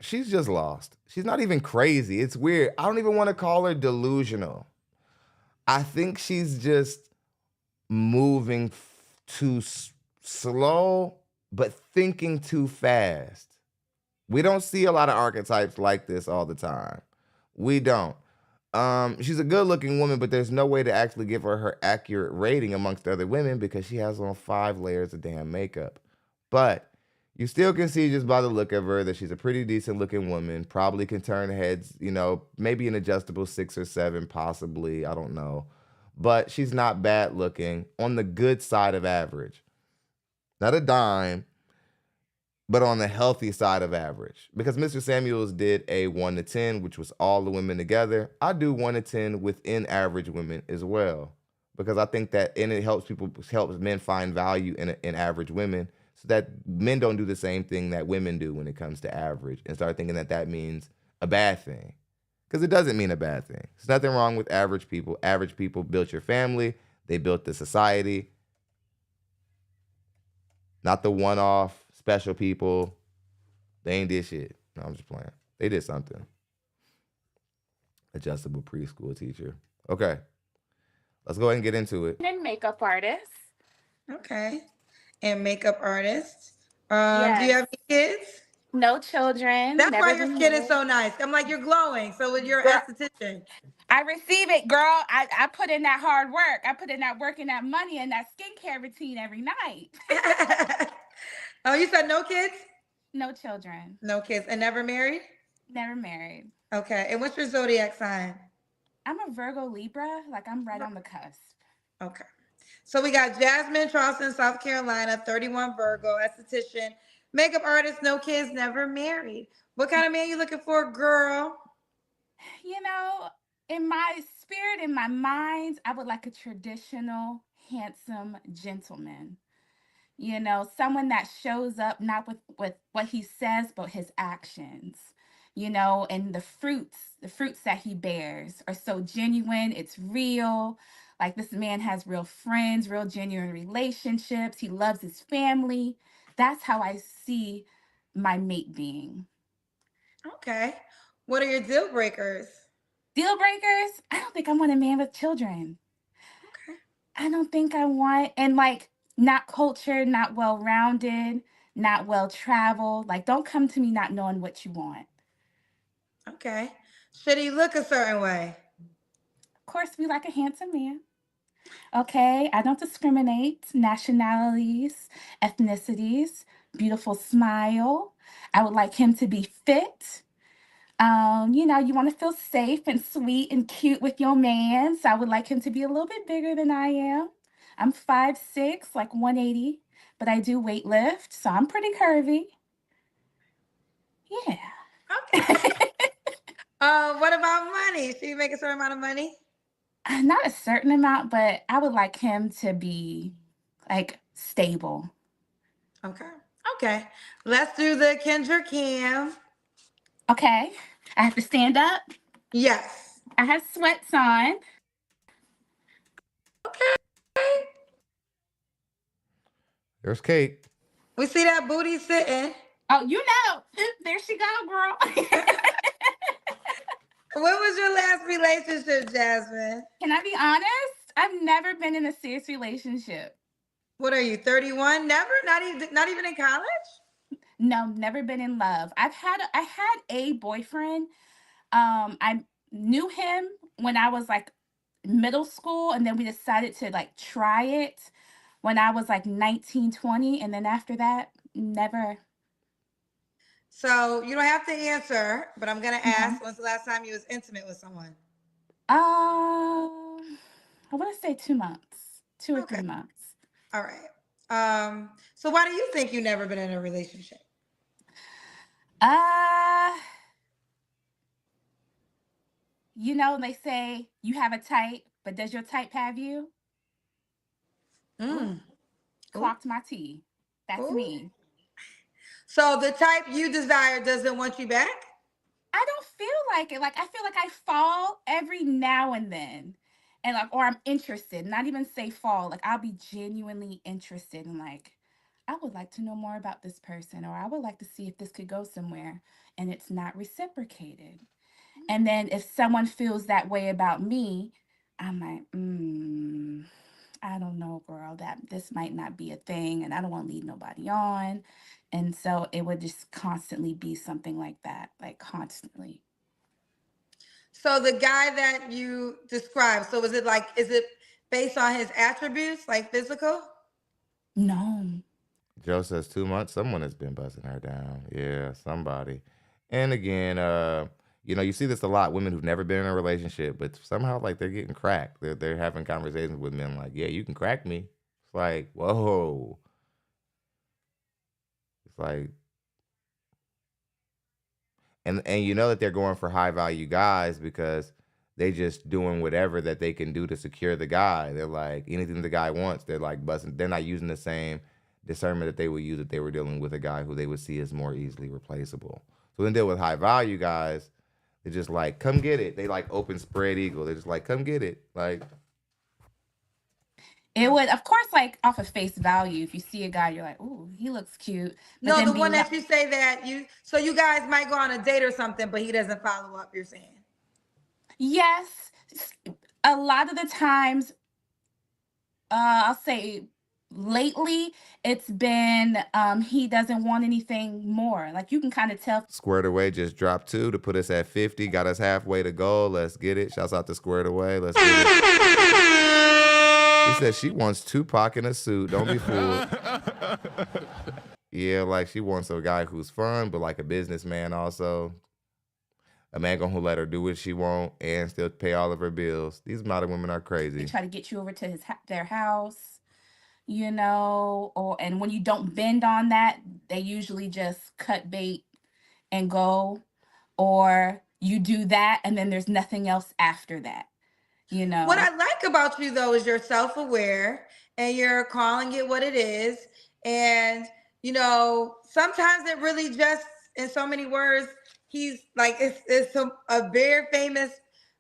she's just lost. She's not even crazy. It's weird. I don't even want to call her delusional. I think she's just moving too slow, but thinking too fast. We don't see a lot of archetypes like this all the time. We don't. She's a good-looking woman, but there's no way to actually give her accurate rating amongst other women because she has on 5 layers of damn makeup. But you still can see just by the look of her that she's a pretty decent-looking woman, probably can turn heads, maybe an adjustable 6 or 7, possibly, I don't know. But she's not bad-looking, on the good side of average. Not a dime, but on the healthy side of average. Because Mr. Samuels did a 1 to 10, which was all the women together. I do 1 to 10 within average women as well. Because I think that, and it helps men find value in average women, so that men don't do the same thing that women do when it comes to average, and start thinking that that means a bad thing. Because it doesn't mean a bad thing. There's nothing wrong with average people. Average people built your family. They built the society. Not the one-off special people. They ain't did shit. No, I'm just playing. They did something. Adjustable preschool teacher. Okay. Let's go ahead and get into it. And makeup artist. Okay. And makeup artist. Yes. Do you have any kids? No children. That's never why your been skin is married. so nice. I'm like, you're glowing. So with your esthetician. I receive it, girl. I put in that hard work. I put in that work and that money and that skincare routine every night. Oh, you said no kids? No children. No kids. And never married? Never married. Okay. And what's your zodiac sign? I'm a Virgo Libra. Like, I'm right on the cusp. Okay. So we got Jasmine, Charleston, South Carolina, 31 Virgo, esthetician, makeup artist, no kids, never married. What kind of man you looking for, girl? In my spirit, in my mind, I would like a traditional, handsome gentleman. You know, someone that shows up not with what he says, but his actions. You know, and the fruits that he bears are so genuine. It's real. Like this man has real friends, real genuine relationships. He loves his family. That's how I see my mate being. Okay. What are your deal breakers? Deal breakers? I don't think I want a man with children. Okay. I don't think I want, and like, not cultured, not well rounded, not well traveled. Like, don't come to me not knowing what you want. Okay. Should he look a certain way? Of course, we like a handsome man. Okay, I don't discriminate nationalities, ethnicities, beautiful smile. I would like him to be fit. You know, you want to feel safe and sweet and cute with your man. So I would like him to be a little bit bigger than I am. I'm 5'6", like 180, but I do weight lift, so I'm pretty curvy. Yeah. Okay. What about money? Should he make a certain amount of money? Not a certain amount, but I would like him to be like stable. Okay. Okay. Let's do the Kendra Cam. Okay. I have to stand up. Yes. I have sweats on. Okay. There's Kate. We see that booty sitting. Oh, you know. There she go, girl. When was your last relationship, Jasmine? Can I be honest? I've never been in a serious relationship. What are you, 31? Never? Not even in college? No, never been in love. I had a boyfriend. I knew him when I was like middle school, and then we decided to like try it when I was like 19, 20, and then after that, never. So you don't have to answer, but I'm gonna ask, Mhm. when's the last time you was intimate with someone? I want to say 2 months, 2 or Okay. 3 months. All right. So why do you think you've never been in a relationship? You know, they say you have a type, but does your type have you? Mm. Clocked my T. That's Ooh. me. So the type you desire doesn't want you back? I don't feel like it. Like I feel like I fall every now and then. And like, or I'm interested, not even say fall. Like I'll be genuinely interested in like, I would like to know more about this person, or I would like to see if this could go somewhere. And it's not reciprocated. And then if someone feels that way about me, I'm like, I don't know, girl, that this might not be a thing, and I don't want to lead nobody on. And so it would just constantly be something like that, like constantly. So the guy that you described, so is it based on his attributes, like physical? No. Joe says 2 months. Someone has been busting her down. Yeah, somebody. And again, you see this a lot. Women who've never been in a relationship, but somehow like they're getting cracked. They're having conversations with men like, yeah, you can crack me. It's like, whoa. It's like, and you know that they're going for high value guys because they just doing whatever that they can do to secure the guy. They're like anything the guy wants, they're like busting. They're not using the same discernment that they would use if they were dealing with a guy who they would see as more easily replaceable. So when they deal with high value guys, they're just like, come get it. They like open spread eagle. They're just like, come get it. Like It would, of course, like off of face value, if you see a guy, you're like, ooh, he looks cute. But No, then the one being that you say that so you guys might go on a date or something, but he doesn't follow up, you're saying? yes, a lot of the times, I'll say lately, it's been he doesn't want anything more. Like you can kind of tell. Squared Away just dropped 2 to put us at 50. Got us halfway to goal. Let's get it. Shouts out to Squared Away. Let's get it. He said she wants Tupac in a suit. Don't be fooled. Yeah, like she wants a guy who's fun, but like a businessman also. A man who let her do what she want and still pay all of her bills. These modern women are crazy. They try to get you over to their house, and when you don't bend on that, they usually just cut bait and go, or you do that and then there's nothing else after that. What I like about you though is you're self-aware and you're calling it what it is. And, sometimes it really just, in so many words, he's like, it's a very famous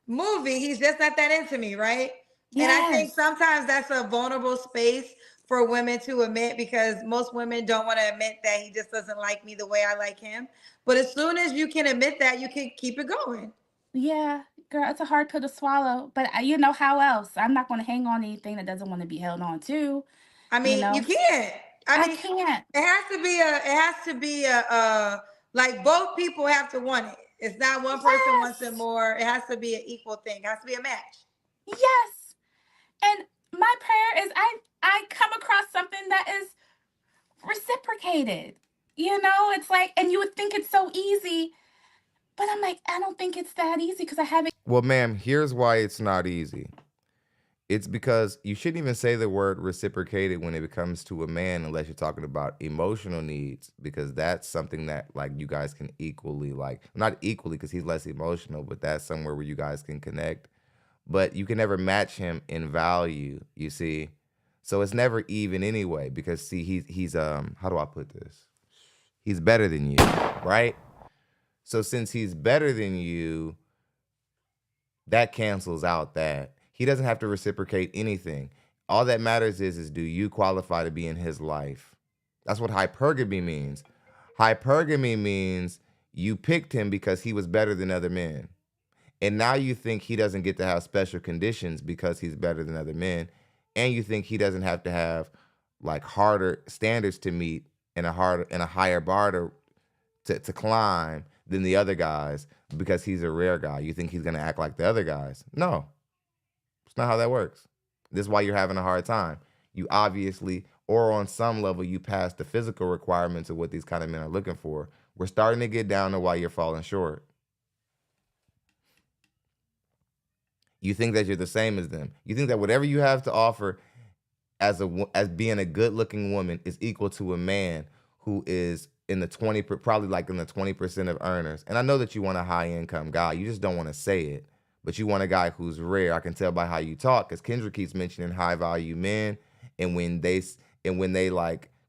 movie. He's just not that into me, right? And I think Yes. sometimes that's a vulnerable space for women to admit, because most women don't want to admit that he just doesn't like me the way I like him. But as soon as you can admit that, you can keep it going. Yeah, girl, it's a hard pill to swallow. But you know how else? I'm not going to hang on anything that doesn't want to be held on to. I You mean, you know, can't. I I mean, can't. it has to be like both people have to want it. It's not one person wants it Yes. more. It has to be an equal thing. It has to be a match. Yes. And my prayer is I come across something that is reciprocated. It's like, and you would think it's so easy, but I'm like, I don't think it's that easy because I haven't. Well, ma'am, here's why it's not easy. It's because you shouldn't even say the word reciprocated when it comes to a man unless you're talking about emotional needs, because that's something that like you guys can equally, like, not equally because he's less emotional, but that's somewhere where you guys can connect. But you can never match him in value, you see. So it's never even anyway, because see, he's how do I put this? He's better than you, right? So since he's better than you, that cancels out that. He doesn't have to reciprocate anything. All that matters is do you qualify to be in his life? That's what hypergamy means. Hypergamy means you picked him because he was better than other men. And now you think he doesn't get to have special conditions because he's better than other men. And you think he doesn't have to have like harder standards to meet and a higher bar to climb than the other guys because he's a rare guy. You think he's gonna act like the other guys. No. It's not how that works. This is why you're having a hard time. You obviously, or on some level, you pass the physical requirements of what these kind of men are looking for. We're starting to get down to why you're falling short. You think that you're the same as them. You think that whatever you have to offer as being a good-looking woman is equal to a man who is in the 20, probably like in the 20% of earners. And I know that you want a high-income guy. You just don't want to say it. But you want a guy who's rare. I can tell by how you talk, because Kendra keeps mentioning high-value men, and when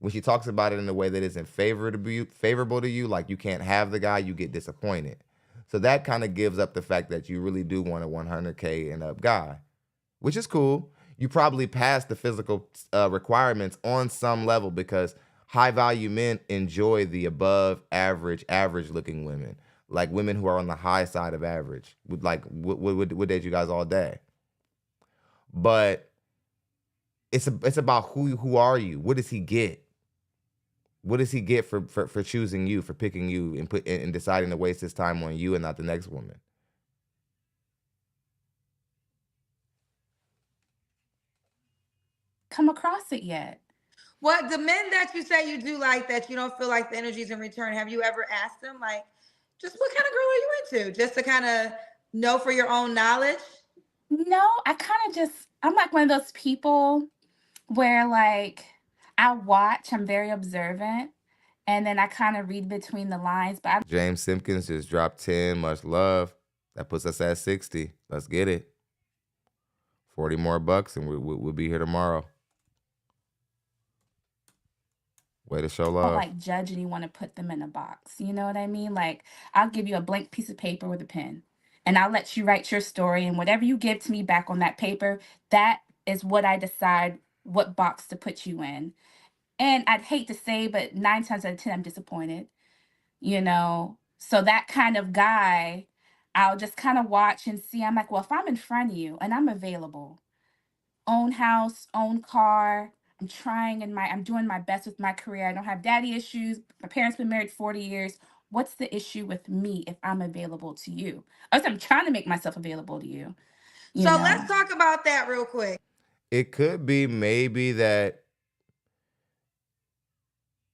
she talks about it in a way that isn't favorable to you, like you can't have the guy, you get disappointed. So that kind of gives up the fact that you really do want a 100K and up guy, which is cool. You probably pass the physical requirements on some level because high-value men enjoy the above average-looking women. Like women who are on the high side of average, would date you guys all day. But it's about who are you? What does he get? What does he get for choosing you, for picking you, and deciding to waste his time on you and not the next woman? Come across it yet. What the men that you say you do like that you don't feel like the energy's in return, have you ever asked them, like, just what kind of girl are you into? Just to kind of know for your own knowledge? No, I'm like one of those people where like I'm very observant, and then I kind of read between the lines, but James Simpkins just dropped 10, much love. That puts us at 60. Let's get it. 40 more bucks and we'll be here tomorrow. Way to show love. don't like judge anyone and put them in a box. You know what I mean? Like, I'll give you a blank piece of paper with a pen, and I'll let you write your story, and whatever you give to me back on that paper, that is what I decide what box to put you in. And I'd hate to say, but 9 times out of 10, I'm disappointed, So that kind of guy, I'll just kind of watch and see. I'm like, well, if I'm in front of you and I'm available, own house, own car, I'm doing my best with my career. I don't have daddy issues. My parents been married 40 years. What's the issue with me if I'm available to you? I'm trying to make myself available to you. So let's talk about that real quick. It could be maybe that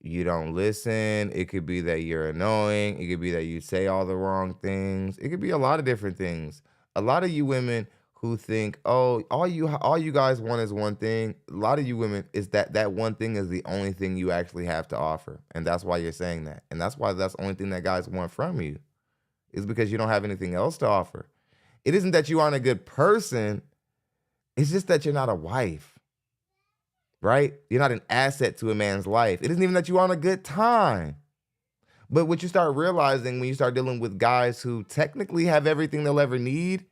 you don't listen. It could be that you're annoying. It could be that you say all the wrong things. It could be a lot of different things. A lot of you women who think, oh, all you guys want is one thing. A lot of you women is that one thing is the only thing you actually have to offer. And that's why you're saying that. And that's why that's the only thing that guys want from you, is because you don't have anything else to offer. It isn't that you aren't a good person. It's just that you're not a wife. right? You're not an asset to a man's life. It isn't even that you're on a good time. But what you start realizing when you start dealing with guys who technically have everything they'll ever need,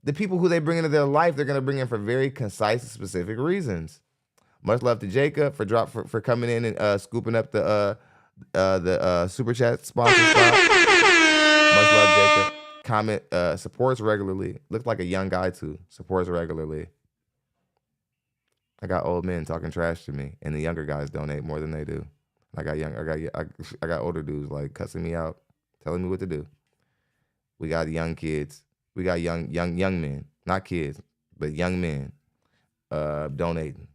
the people who they bring into their life, they're going to bring in for very concise and specific reasons. Much love to Jacob for coming in and scooping up the super chat sponsor spot. Much love, Jacob. Comment, supports regularly. Looks like a young guy too. Supports regularly. I got old men talking trash to me, and the younger guys donate more than they do. I got older dudes like cussing me out, telling me what to do. We got young kids. We got young men, not kids, but young men, donating,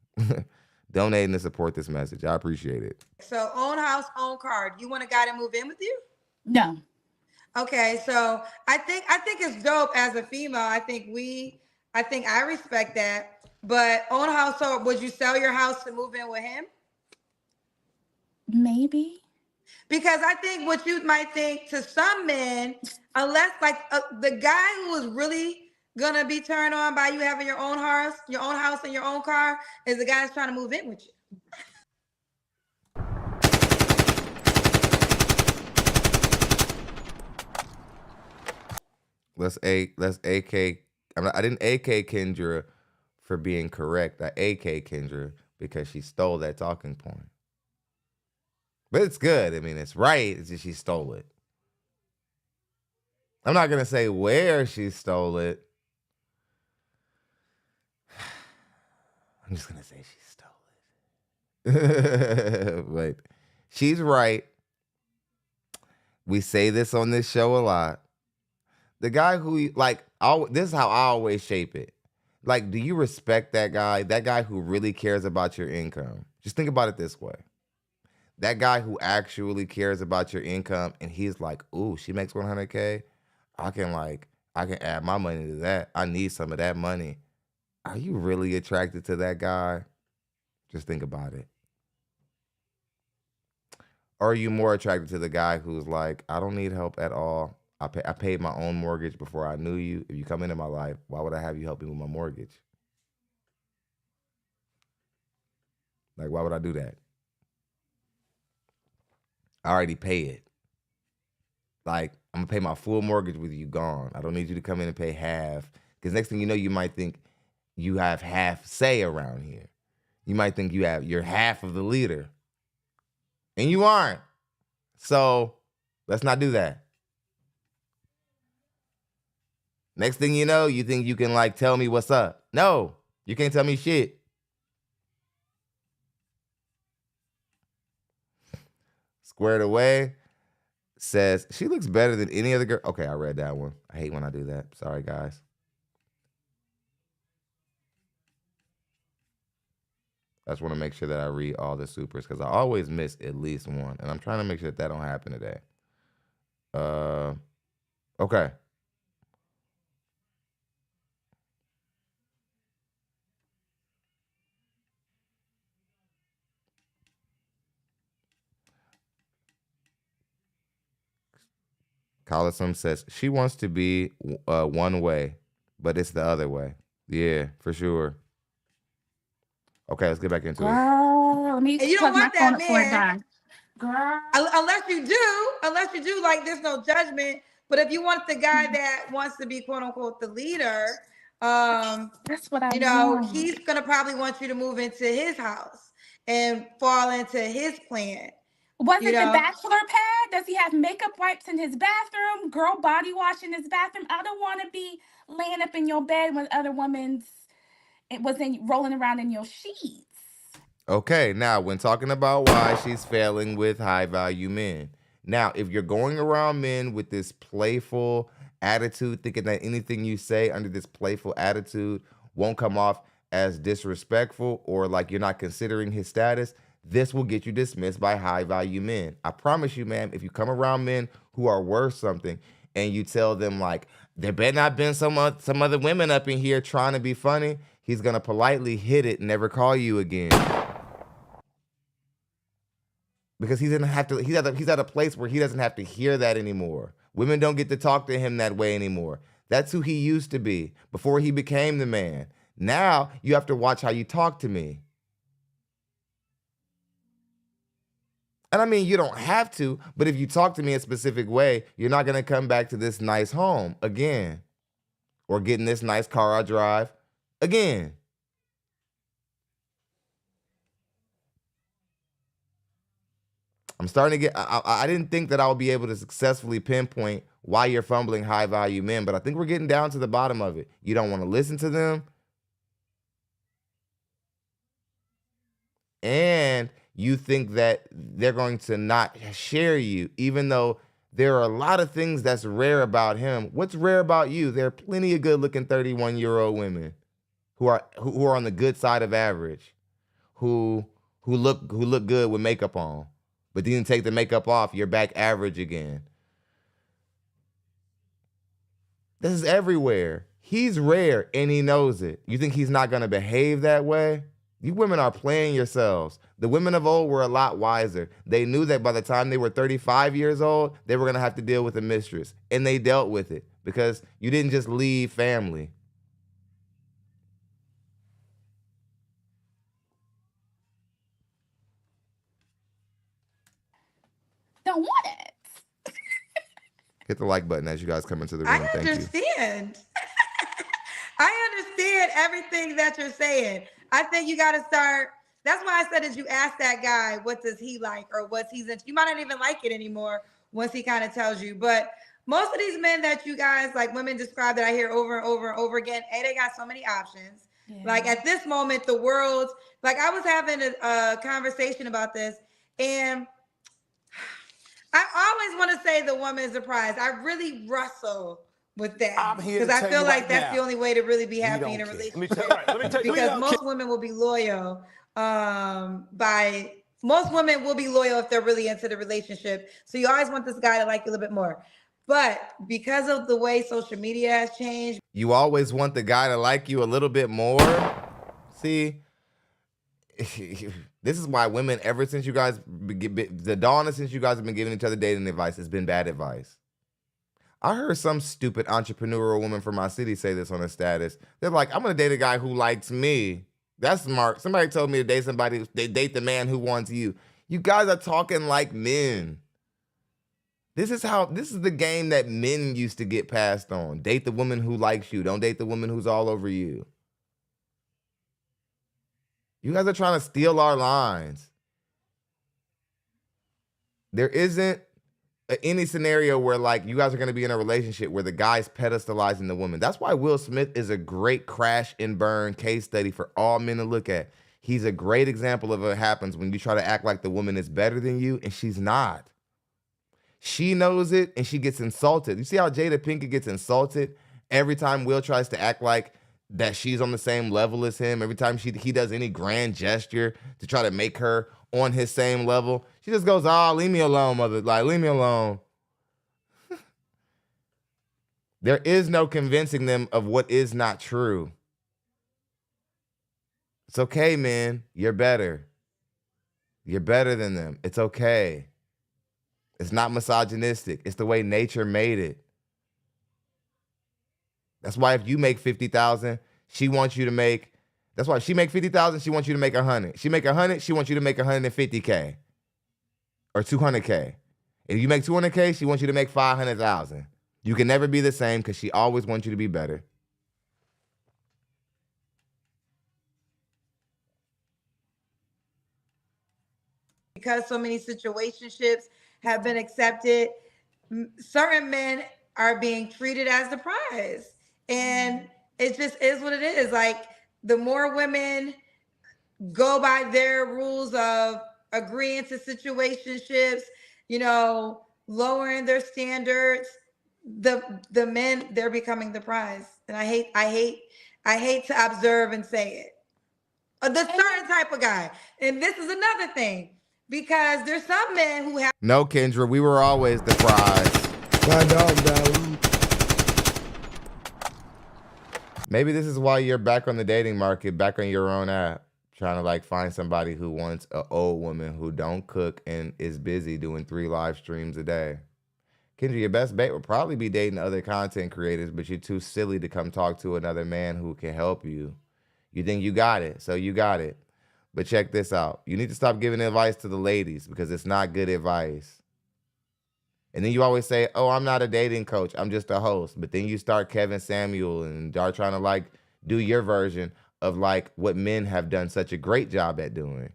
donating to support this message. I appreciate it. So own house, own car. You want a guy to move in with you? No. Okay, so I think it's dope as a female. I think I respect that. But own house, so would you sell your house to move in with him? Maybe. Because I think what you might think to some men, unless like the guy who is really gonna be turned on by you having your own house and your own car is the guy that's trying to move in with you. Let's AK. I didn't AK Kendra for being correct. I AK Kendra because she stole that talking point. But it's good. I mean, it's right. It's just she stole it. I'm not gonna say where she stole it. I'm just gonna say she stole it. But she's right. We say this on this show a lot. The guy who this is how I always shape it. Like, do you respect that guy? That guy who really cares about your income. Just think about it this way. That guy who actually cares about your income and he's like, ooh, she makes 100K. I can add my money to that. I need some of that money. Are you really attracted to that guy? Just think about it. Or are you more attracted to the guy who's like, I don't need help at all. I paid my own mortgage before I knew you. If you come into my life, why would I have you help me with my mortgage? Like, why would I do that? I already pay it. Like, I'm going to pay my full mortgage with you gone. I don't need you to come in and pay half. Because next thing you know, you might think you have half say around here. You might think you're half of the leader. And you aren't. So, let's not do that. Next thing you know, you think you can like tell me what's up. No, you can't tell me shit. Squared Away says, she looks better than any other girl. Okay, I read that one. I hate when I do that. Sorry, guys. I just want to make sure that I read all the supers because I always miss at least one. And I'm trying to make sure that don't happen today. Okay. Colosseum says, she wants to be one way, but it's the other way. Yeah, for sure. Okay, let's get back into it. Let me and you don't want that man. Girl. Unless you do, like there's no judgment. But if you want the guy that wants to be quote unquote the leader, that's what I want. He's gonna probably want you to move into his house and fall into his plan. Was it the bachelor pad? Does he have makeup wipes in his bathroom? Girl body wash in his bathroom? I don't want to be laying up in your bed with other women's. It wasn't rolling around in your sheets. Okay, now when talking about why she's failing with high value men. Now, if you're going around men with this playful attitude, thinking that anything you say under this playful attitude won't come off as disrespectful or like you're not considering his status, this will get you dismissed by high value men. I promise you, ma'am, if you come around men who are worth something and you tell them like, there better not been some other women up in here trying to be funny, he's gonna politely hit it and never call you again. Because he's at a place where he doesn't have to hear that anymore. Women don't get to talk to him that way anymore. That's who he used to be before he became the man. Now you have to watch how you talk to me. And I mean, you don't have to, but if you talk to me a specific way, you're not going to come back to this nice home again or getting this nice car I drive again. I'm starting to get, I didn't think that I would be able to successfully pinpoint why you're fumbling high value men, but I think we're getting down to the bottom of it. You don't want to listen to them. And you think that they're going to not share you, even though there are a lot of things that's rare about him. What's rare about you? There are plenty of good-looking 31-year-old women who are on the good side of average, who look good with makeup on. But then you take the makeup off, you're back average again. This is everywhere. He's rare and he knows it. You think he's not going to behave that way? You women are playing yourselves. The women of old were a lot wiser. They knew that by the time they were 35 years old, they were going to have to deal with a mistress. And they dealt with it because you didn't just leave family. Don't want it. Hit the like button as you guys come into the room. I Thank you. understand. I understand everything that you're saying. I think you got to start. That's why I said, as you ask that guy, what does he like or what's he's into? You might not even like it anymore once he kind of tells you. But most of these men that you guys, like women describe that I hear over and over and over again, they got so many options. Yeah. Like at this moment, the world, like I was having a conversation about this, and I always want to say the woman is a prize. I really wrestle with that. I'm here because I feel like right that's now, the only way to really be happy in a relationship. Let me tell you, because most women will be loyal. Most women will be loyal if they're really into the relationship. So you always want this guy to like you a little bit more. But because of the way social media has changed, you always want the guy to like you a little bit more. See, this is why women, ever since you guys, the dawn of since you guys have been giving each other dating advice, it's been bad advice. I heard some stupid entrepreneurial woman from my city say this on her status. They're like, I'm going to date a guy who likes me. That's smart. Somebody told me to date somebody, they date the man who wants you. You guys are talking like men. This is the game that men used to get passed on. Date the woman who likes you. Don't date the woman who's all over you. You guys are trying to steal our lines. There isn't any scenario where like you guys are going to be in a relationship where the guy's pedestalizing the woman. That's why Will Smith is a great crash and burn case study for all men to look at. He's a great example of what happens when you try to act like the woman is better than you and she's not. She knows it and she gets insulted. You see how Jada Pinkett gets insulted every time Will tries to act like that she's on the same level as him? Every time he does any grand gesture to try to make her on his same level, she just goes, "Oh, leave me alone, mother. Like, leave me alone." There is no convincing them of what is not true. It's okay, man. You're better. You're better than them. It's okay. It's not misogynistic. It's the way nature made it. That's why if you make 50,000, she wants you to make. That's why she make 50,000, she wants you to make 100. She make 100, she wants you to make 150K or 200K. If you make 200K, she wants you to make 500,000. You can never be the same because she always wants you to be better. Because so many situationships have been accepted, certain men are being treated as the prize. And it just is what it is. Like, the more women go by their rules of agreeing to situationships, you know, lowering their standards, the men, they're becoming the prize. And I hate to observe and say it. The certain type of guy. And this is another thing, because there's some men who have. No, Kendra, we were always the prize. My dog died. Maybe this is why you're back on the dating market, back on your own app, trying to like find somebody who wants an old woman who don't cook and is busy doing 3 live streams a day. Kendra, your best bet would probably be dating other content creators, but you're too silly to come talk to another man who can help you. You think you got it, so you got it. But check this out. You need to stop giving advice to the ladies because it's not good advice. And then you always say, oh, I'm not a dating coach. I'm just a host. But then you start Kevin Samuel and start trying to like do your version of like what men have done such a great job at doing.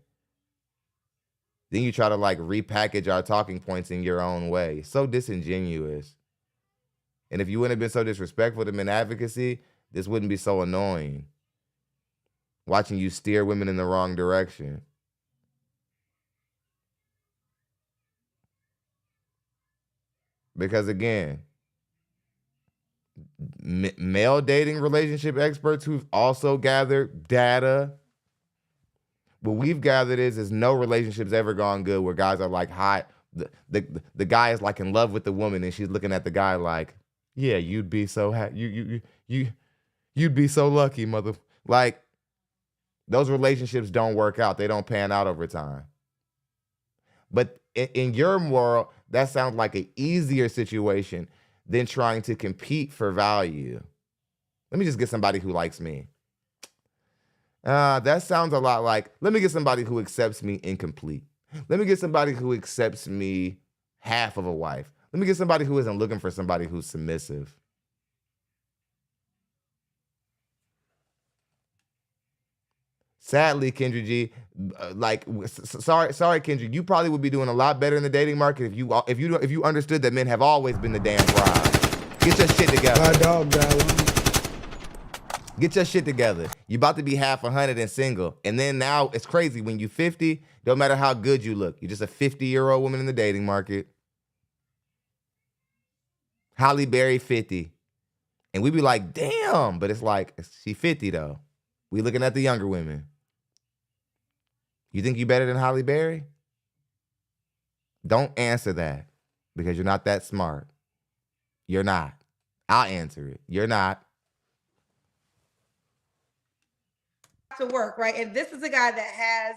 Then you try to like repackage our talking points in your own way. So disingenuous. And if you wouldn't have been so disrespectful to men advocacy, this wouldn't be so annoying. Watching you steer women in the wrong direction. Because again, male dating relationship experts who've also gathered data, what we've gathered is no relationship's ever gone good where guys are like hot. The guy is like in love with the woman and she's looking at the guy like, yeah, you'd be so happy. You'd be so lucky, mother. Like, those relationships don't work out. They don't pan out over time. But in your world, that sounds like an easier situation than trying to compete for value. Let me just get somebody who likes me. That sounds a lot like, let me get somebody who accepts me incomplete. Let me get somebody who accepts me half of a wife. Let me get somebody who isn't looking for somebody who's submissive. Sadly, Kendra G, sorry, Kendra, you probably would be doing a lot better in the dating market if you understood that men have always been the damn prize. Get your shit together. My dog got one. Get your shit together. You about to be half 100 and single, and then now it's crazy when you 50. Don't matter how good you look, you're just a 50-year-old woman in the dating market. Halle Berry 50, and we be like, damn, but it's like she 50 though. We looking at the younger women. You think you better than Halle Berry? Don't answer that because you're not that smart. You're not. I'll answer it. You're not. To work, right? And this is a guy that has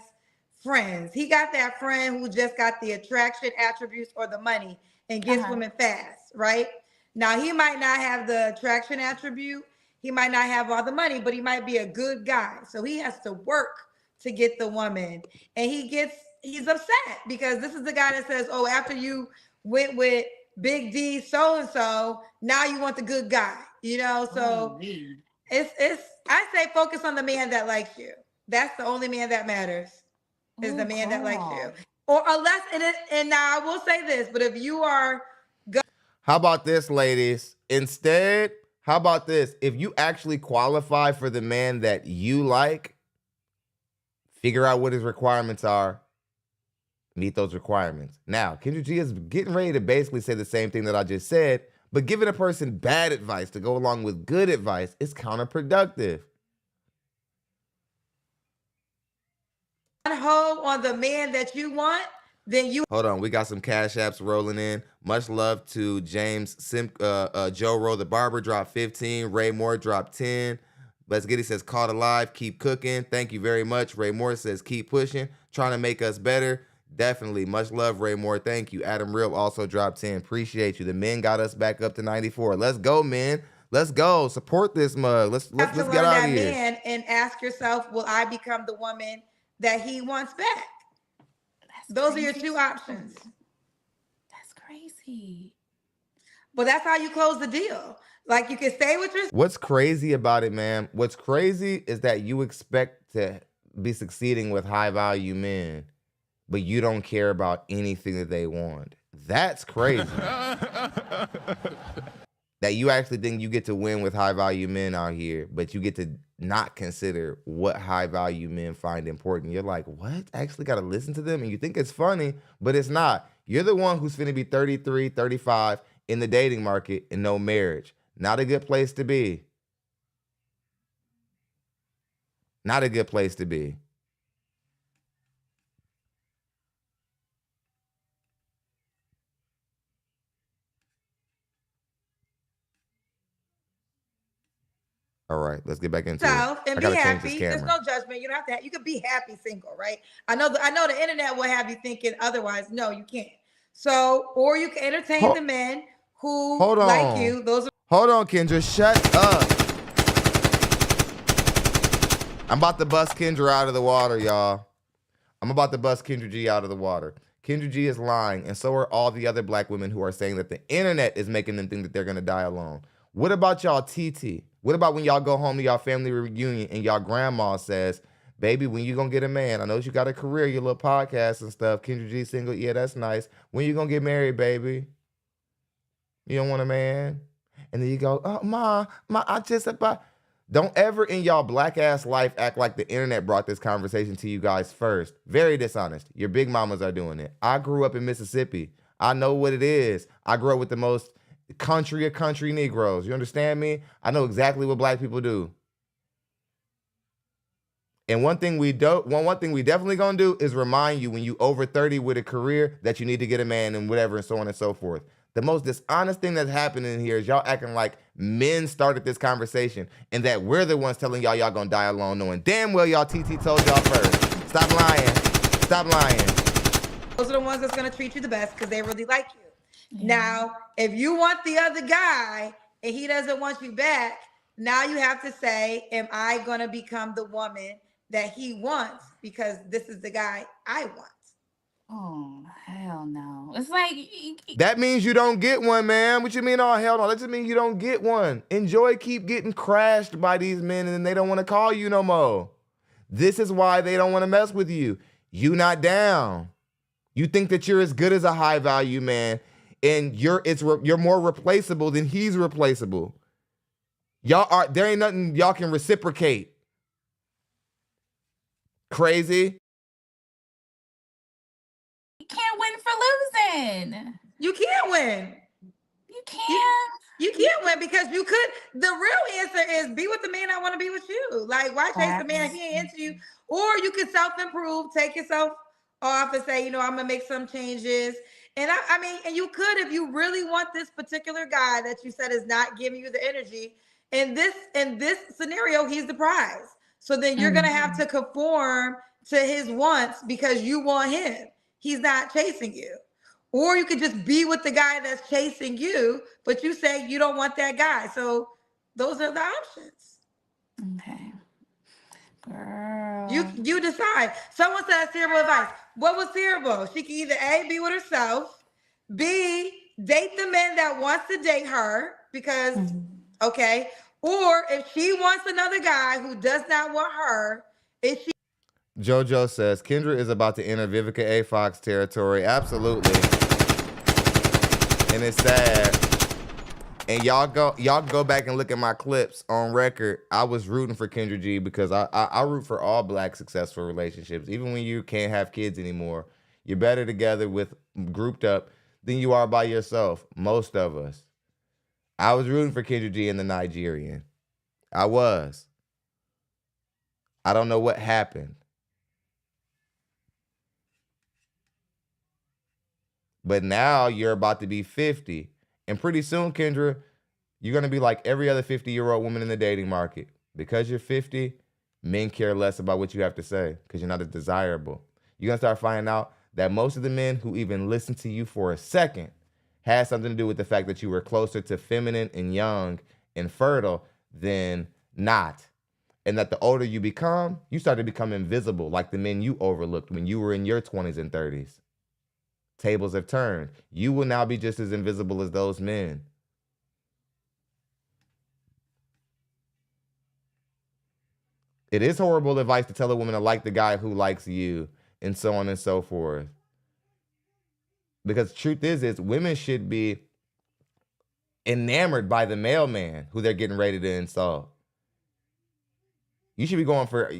friends. He got that friend who just got the attraction attributes or the money and gets women fast, right? Now, he might not have the attraction attribute. He might not have all the money, but he might be a good guy. So he has to work to get the woman. And he's upset because this is the guy that says, oh, after you went with Big D so-and-so, now you want the good guy, you know? So I say focus on the man that likes you. That's the only man that matters, is the man that likes you. Or unless, and now I will say this, but if you are... How about this, ladies? Instead, how about this? If you actually qualify for the man that you like, figure out what his requirements are, meet those requirements. Now, Kendra G is getting ready to basically say the same thing that I just said, but giving a person bad advice to go along with good advice is counterproductive. Hold on the man that you want, then you... Hold on, we got some cash apps rolling in. Much love to James Joe Rowe the Barber dropped 15. Ray Moore dropped 10. Let's Get It says caught alive, keep cooking. Thank you very much. Ray Moore says keep pushing, trying to make us better. Definitely. Much love, Ray Moore. Thank you. Adam Real also dropped 10. Appreciate you. The men got us back up to 94. Let's go, men. Let's go. Support this mug. Let's get out of here. Man and ask yourself, will I become the woman that he wants back? Those are your two options. That's crazy. But that's how you close the deal. Like, you can stay with your... What's crazy about it, man? What's crazy is that you expect to be succeeding with high value men, but you don't care about anything that they want. That's crazy. That you actually think you get to win with high value men out here, but you get to not consider what high value men find important. You're like, what? I actually got to listen to them? And you think it's funny, but it's not. You're the one who's finna be 33, 35 in the dating market and no marriage. Not a good place to be. Not a good place to be. All right, let's get back into it. And be happy. There's no judgment. You don't have to. You could be happy single, right? I know the internet will have you thinking otherwise. No, you can't. So, or you can entertain the men who like you. Those are... Hold on, Kendra. Shut up. I'm about to bust Kendra out of the water, y'all. I'm about to bust Kendra G out of the water. Kendra G is lying, and so are all the other black women who are saying that the internet is making them think that they're going to die alone. What about y'all TT? What about when y'all go home to y'all family reunion and y'all grandma says, baby, when you going to get a man? I know you got a career, your little podcast and stuff. Kendra G single, yeah, that's nice. When you going to get married, baby? You don't want a man? And then you go, oh, ma, I just about... Don't ever in y'all black ass life act like the internet brought this conversation to you guys first. Very dishonest. Your big mamas are doing it. I grew up in Mississippi. I know what it is. I grew up with the most country of country Negroes. You understand me? I know exactly what black people do. And one thing we definitely gonna do is remind you when you over 30 with a career that you need to get a man and whatever and so on and so forth. The most dishonest thing that's happening here is y'all acting like men started this conversation and that we're the ones telling y'all gonna die alone, knowing damn well y'all TT told y'all first. Stop lying. Stop lying. Those are the ones that's gonna treat you the best because they really like you. Yeah. Now, if you want the other guy and he doesn't want you back, now you have to say, am I gonna become the woman that he wants because this is the guy I want? Oh, hell no. It's like... That means you don't get one, man. What you mean, oh, hell no? That just means you don't get one. Enjoy keep getting crashed by these men and then they don't want to call you no more. This is why they don't want to mess with you. You not down. You think that you're as good as a high value man and you're more replaceable than he's replaceable. There ain't nothing y'all can reciprocate. Crazy. You can't win for losing. You can't win. You can't. You can't win because you could. The real answer is be with the man I want to be with you. Like, why chase the man if he ain't into you? Or you could self-improve, take yourself off and say, I'm gonna make some changes. And I mean, and you could if you really want this particular guy that you said is not giving you the energy. In this scenario, he's the prize. So then you're gonna have to conform to his wants because you want him. He's not chasing you. Or you could just be with the guy that's chasing you, but you say you don't want that guy. So those are the options. Okay. Girl. You decide. Someone said terrible advice. What was terrible? She can either A, be with herself, B, date the man that wants to date her because, okay, or if she wants another guy who does not want her, is she... JoJo says, Kendra is about to enter Vivica A. Fox territory. Absolutely. And it's sad. And y'all go back and look at my clips on record. I was rooting for Kendra G because I root for all black successful relationships. Even when you can't have kids anymore, you're better together with grouped up than you are by yourself. Most of us. I was rooting for Kendra G and the Nigerian. I was. I don't know what happened. But now you're about to be 50. And pretty soon, Kendra, you're going to be like every other 50-year-old woman in the dating market. Because you're 50, men care less about what you have to say because you're not as desirable. You're going to start finding out that most of the men who even listen to you for a second has something to do with the fact that you were closer to feminine and young and fertile than not. And that the older you become, you start to become invisible like the men you overlooked when you were in your 20s and 30s. Tables have turned. You will now be just as invisible as those men. It is horrible advice to tell a woman to like the guy who likes you and so on and so forth. Because the truth is women should be enamored by the mailman who they're getting ready to install. You should be going for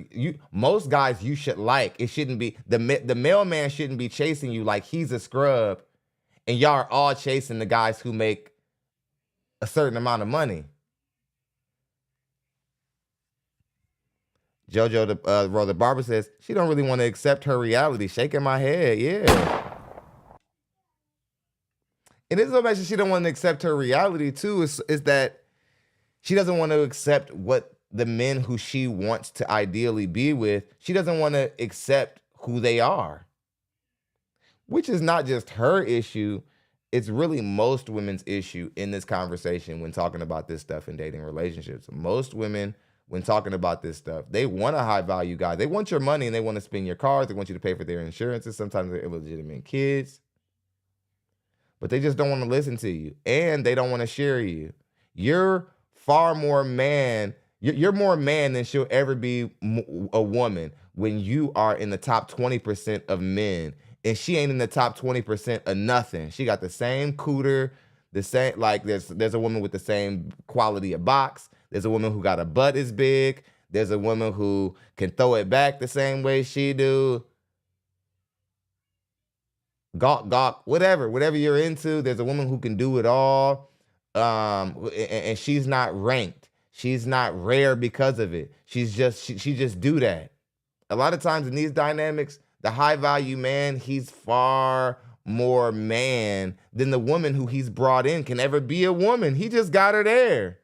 most guys you should like. It shouldn't be the mailman shouldn't be chasing you like he's a scrub and y'all are all chasing the guys who make a certain amount of money. JoJo the barber says she don't really want to accept her reality. Shaking my head, yeah. And it's so much that she don't want to accept her reality too. Is that she doesn't want to accept what the men who she wants to ideally be with, she doesn't want to accept who they are. Which is not just her issue. It's really most women's issue in this conversation when talking about this stuff in dating relationships. Most women when talking about this stuff. They want a high value guy. They want your money and they want to spend your cars. They want you to pay for their insurances. Sometimes they're illegitimate kids. But they just don't want to listen to you. And they don't want to share you. You're far more man. You're more man than she'll ever be a woman when you are in the top 20% of men. And she ain't in the top 20% of nothing. She got the same cooter, the same, like there's a woman with the same quality of box. There's a woman who got a butt as big. There's a woman who can throw it back the same way she do. Gawk, whatever you're into. There's a woman who can do it all. And she's not ranked. She's not rare because of it. She just do that. A lot of times in these dynamics, the high value man, he's far more man than the woman who he's brought in can ever be a woman. He just got her there.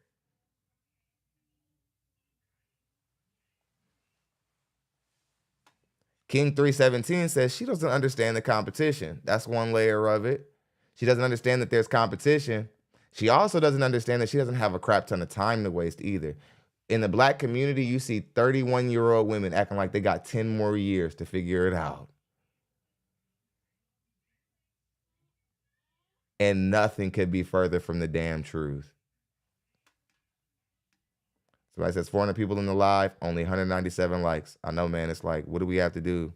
King 317 says she doesn't understand the competition. That's one layer of it. She doesn't understand that there's competition. She also doesn't understand that she doesn't have a crap ton of time to waste either. In the black community, you see 31-year-old women acting like they got 10 more years to figure it out. And nothing could be further from the damn truth. Somebody says 400 people in the live, only 197 likes. I know, man. It's like, what do we have to do?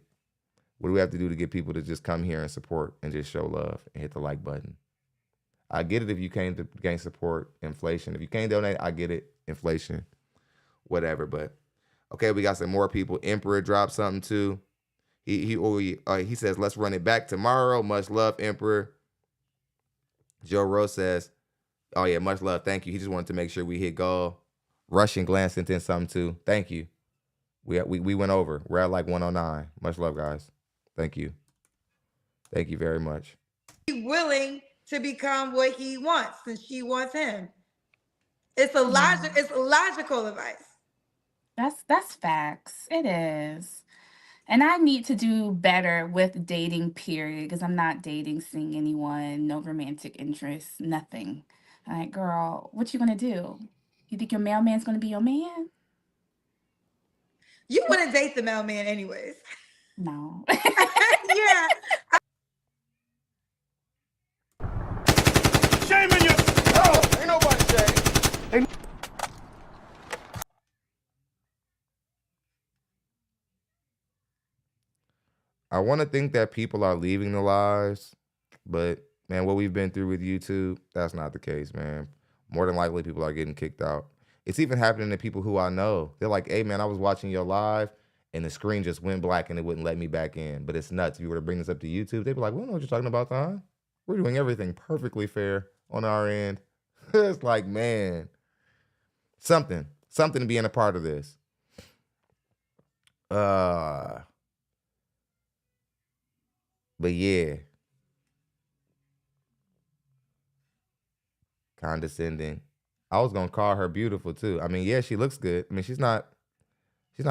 What do we have to do to get people to just come here and support and just show love and hit the like button? I get it if you came to gain support, inflation. If you can't donate, I get it, inflation, whatever. But okay, we got some more people. Emperor dropped something too. He says, let's run it back tomorrow. Much love, Emperor. Joe Rose says, oh yeah, much love. Thank you. He just wanted to make sure we hit goal. Russian Glance sent in something too. Thank you. We went over. We're at like 109. Much love, guys. Thank you. Thank you very much. He's willing to become what he wants and she wants him. It's logical advice. That's facts. It is. And I need to do better with dating, period, because I'm not dating, seeing anyone, no romantic interest, nothing. Like, girl, what you gonna do? You think your mailman's gonna be your man? You wouldn't date the mailman anyways. No. Yeah. Shame in you. Oh, ain't nobody saying. I want to think that people are leaving the lives, but man, what we've been through with YouTube, that's not the case, man. More than likely, people are getting kicked out. It's even happening to people who I know. They're like, hey, man, I was watching your live, and the screen just went black, and it wouldn't let me back in. But it's nuts. If you were to bring this up to YouTube, they'd be like, we don't know what you're talking about, huh? We're doing everything perfectly fair on our end. It's like, man, something to being a part of this. But yeah. Condescending. I was gonna call her beautiful too. I mean, yeah, she looks good. I mean, she's not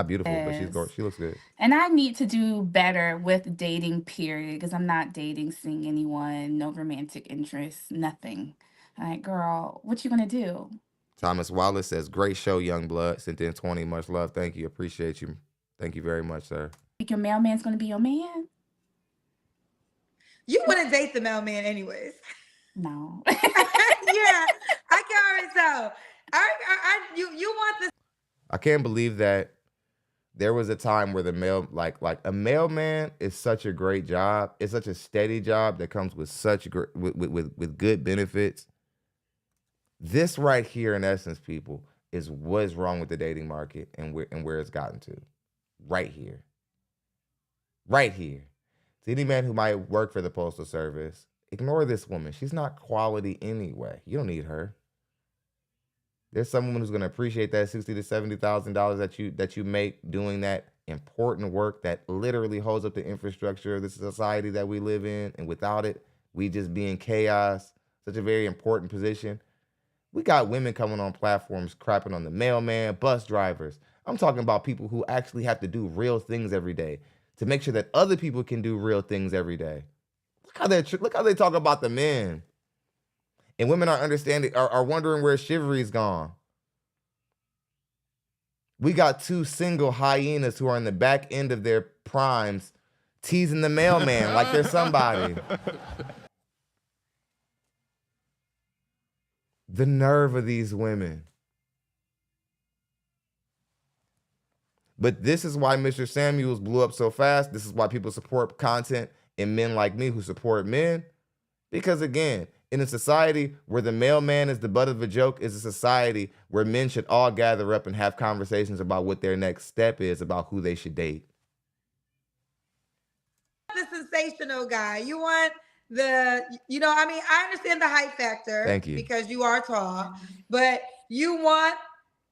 beautiful, but she looks good. And I need to do better with dating, period, because I'm not dating, seeing anyone, no romantic interest, nothing. Like, girl, what you gonna do? Thomas Wallace says, great show, young blood. Sent in 20. Much love. Thank you. Appreciate you. Thank you very much, sir. Think your mailman's gonna be your man? You wouldn't date the mailman anyways. No. Yeah, I can already tell. You want this. I can't believe that there was a time where the like a mailman is such a great job. It's such a steady job that comes with such with good benefits. This right here, in essence, people, is what's wrong with the dating market and where it's gotten to. Right here. Right here. To any man who might work for the Postal Service, ignore this woman. She's not quality anyway. You don't need her. There's some woman who's going to appreciate that $60,000 to $70,000 that you make doing that important work that literally holds up the infrastructure of this society that we live in. And without it, we just be in chaos. Such a very important position. We got women coming on platforms crapping on the mailman, bus drivers. I'm talking about people who actually have to do real things every day to make sure that other people can do real things every day. Look how they talk about the men. And women are wondering where chivalry's gone. We got 2 single hyenas who are in the back end of their primes teasing the mailman like they're somebody. The nerve of these women. But this is why Mr. Samuels blew up so fast. This is why people support content and men like me who support men. Because again, in a society where the mailman is the butt of a joke is a society where men should all gather up and have conversations about what their next step is, about who they should date. The sensational guy. You want the, I mean, I understand the height factor. Thank you. Because you are tall, but you want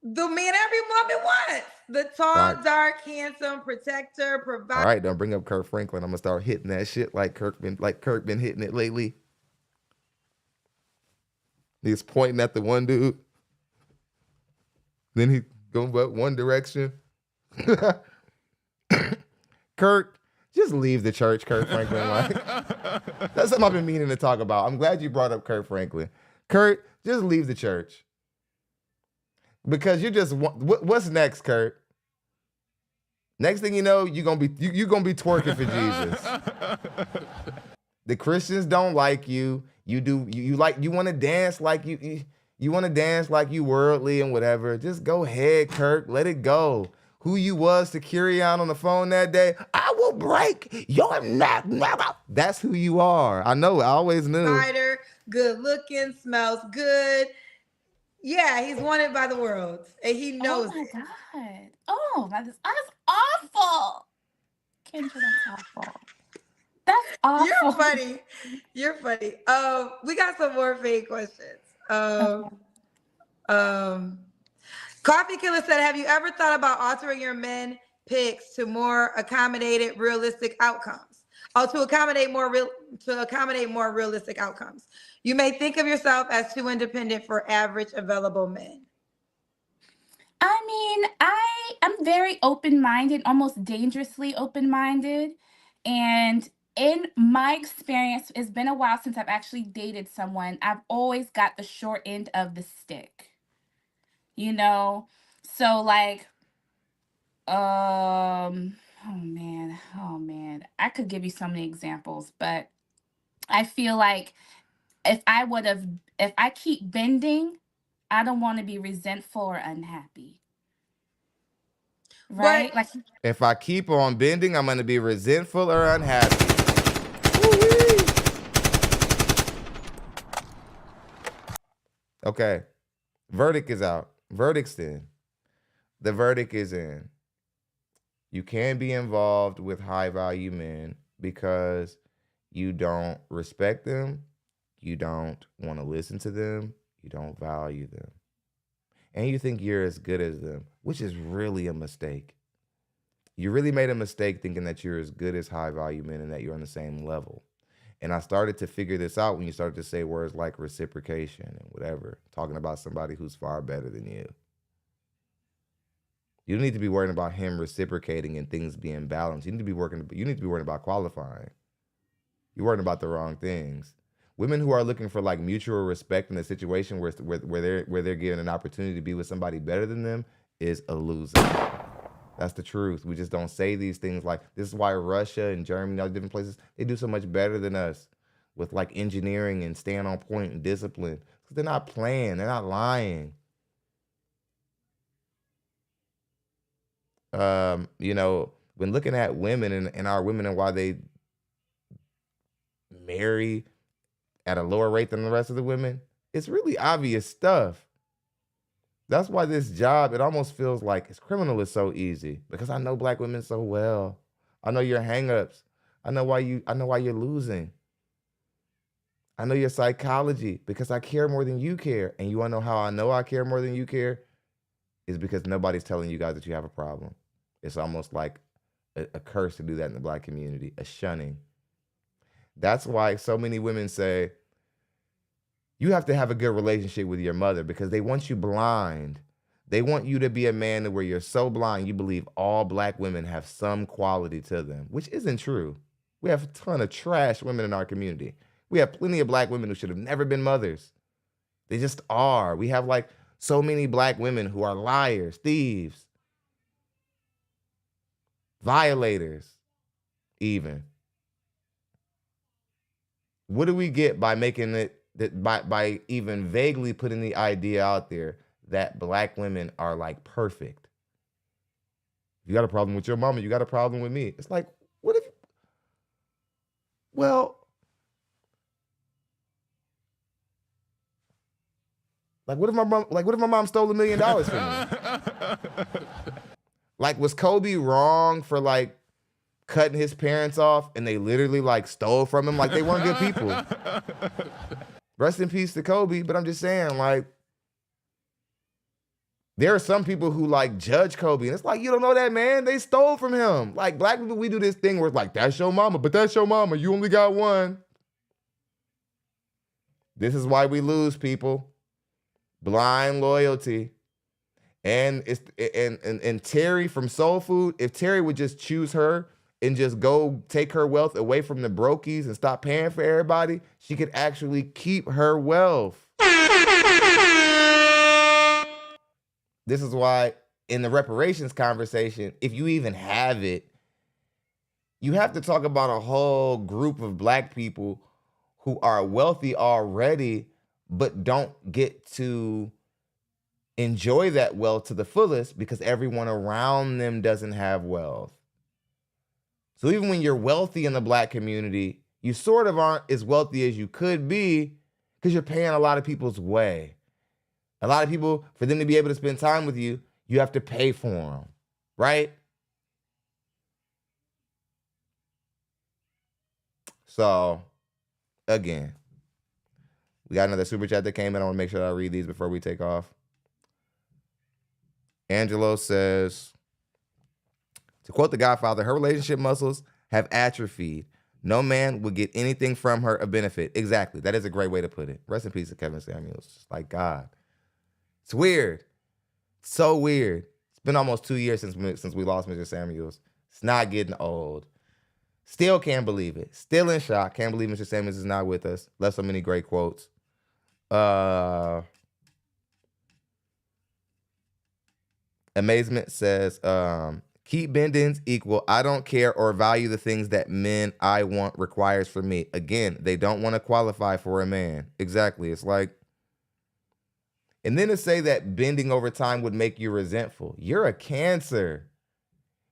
the man every woman wants. The tall, dark, handsome, protector, provider. All right, don't bring up Kirk Franklin. I'm gonna start hitting that shit like Kirk been hitting it lately. He's pointing at the one dude. Then he going but one direction. Kirk, just leave the church, Kirk Franklin. Like, that's something I've been meaning to talk about. I'm glad you brought up Kirk Franklin. Kurt, just leave the church. Because you're just, what's next, Kurt? Next thing you know, you're gonna be twerking for Jesus. The Christians don't like you. You want to dance like you want to dance like you worldly and whatever. Just go ahead, Kirk. Let it go. Who you was to carry on the phone that day, I will break your neck. That's who you are. I know. I always knew. Provider, good looking, smells good. Yeah, he's wanted by the world, and he knows it. Oh my God. Oh, that's awful. Kendra, that's awful. That's awful. You're funny. You're funny. We got some more fake questions. Coffee Killer said, have you ever thought about altering your men picks to more accommodated realistic outcomes? Oh, to accommodate more realistic outcomes. You may think of yourself as too independent for average available men. I mean, I'm very open-minded, almost dangerously open-minded. And in my experience, it's been a while since I've actually dated someone. I've always got the short end of the stick. So like, oh man, I could give you so many examples, but I feel like if I keep bending, I don't want to be resentful or unhappy. Right? But like if I keep on bending, I'm going to be resentful or unhappy. Okay. Verdict is out. Verdict's in. The verdict is in. You can be involved with high value men because you don't respect them, you don't want to listen to them, you don't value them, and you think you're as good as them, which is really a mistake. You really made a mistake thinking that you're as good as high value men and that you're on the same level. And I started to figure this out when you started to say words like reciprocation and whatever, talking about somebody who's far better than you. You don't need to be worrying about him reciprocating and things being balanced. You need to be worrying about qualifying. You're worrying about the wrong things. Women who are looking for like mutual respect in a situation where they're given an opportunity to be with somebody better than them is a loser. That's the truth. We just don't say these things. Like, this is why Russia and Germany, all different places, they do so much better than us with like engineering and staying on point and discipline. Because they're not playing. They're not lying. When looking at women and our women and why they marry at a lower rate than the rest of the women, it's really obvious stuff. That's why this job, it almost feels like it's criminal is so easy because I know black women so well. I know your hangups. I know why you're losing. I know your psychology because I care more than you care. And you want to know how I know I care more than you care? Is because nobody's telling you guys that you have a problem. It's almost like a curse to do that in the black community, a shunning. That's why so many women say, you have to have a good relationship with your mother because they want you blind. They want you to be a man where you're so blind you believe all black women have some quality to them, which isn't true. We have a ton of trash women in our community. We have plenty of black women who should have never been mothers. They just are. We have like so many black women who are liars, thieves. violators, even. What do we get by making it, that by even vaguely putting the idea out there that black women are like perfect? You got a problem with your mama, you got a problem with me. It's like, what if, well, like what if my mom stole $1 million from me? Like, was Kobe wrong for like cutting his parents off and they literally like stole from him? Like, they weren't good people. Rest in peace to Kobe, but I'm just saying, like, there are some people who like judge Kobe, and it's like, you don't know that man, they stole from him. Like, black people, we do this thing where it's like, that's your mama, but that's your mama, you only got one. This is why we lose, people. Blind loyalty. And it's and Terry from Soul Food, if Terry would just choose her and just go take her wealth away from the brokies and stop paying for everybody, she could actually keep her wealth. This is why in the reparations conversation, if you even have it, you have to talk about a whole group of black people who are wealthy already, but don't get to enjoy that wealth to the fullest because everyone around them doesn't have wealth. So even when you're wealthy in the black community, you sort of aren't as wealthy as you could be because you're paying a lot of people's way. A lot of people, for them to be able to spend time with you, you have to pay for them, right? So, again, we got another super chat that came in. I want to make sure I read these before we take off. Angelo says, to quote The Godfather, her relationship muscles have atrophied. No man would get anything from her a benefit. Exactly. That is a great way to put it. Rest in peace to Kevin Samuels. Like, God. It's weird. So weird. It's been almost 2 years since we lost Mr. Samuels. It's not getting old. Still can't believe it. Still in shock. Can't believe Mr. Samuels is not with us. Left so many great quotes. Amazement says, keep bendings equal. I don't care or value the things that men I want requires for me. Again, they don't want to qualify for a man. Exactly. It's like, and then to say that bending over time would make you resentful. You're a Cancer.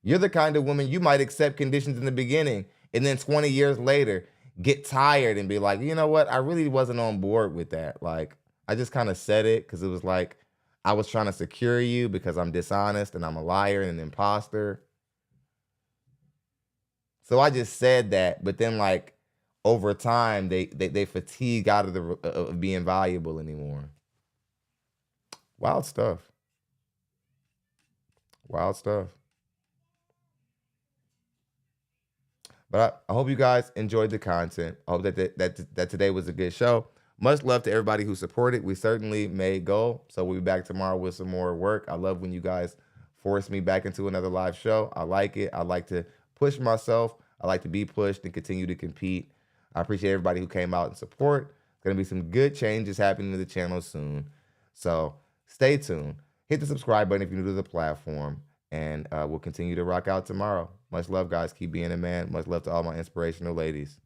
You're the kind of woman you might accept conditions in the beginning and then 20 years later get tired and be like, you know what? I really wasn't on board with that. Like, I just kind of said it because it was like, I was trying to secure you because I'm dishonest and I'm a liar and an imposter. So I just said that, but then like over time, they fatigue out of being valuable anymore. Wild stuff. Wild stuff. But I hope you guys enjoyed the content. I hope that today was a good show. Much love to everybody who supported. We certainly made goal. So we'll be back tomorrow with some more work. I love when you guys force me back into another live show. I like it. I like to push myself. I like to be pushed and continue to compete. I appreciate everybody who came out and support. There's going to be some good changes happening to the channel soon. So stay tuned. Hit the subscribe button if you're new to the platform. And we'll continue to rock out tomorrow. Much love, guys. Keep being a man. Much love to all my inspirational ladies.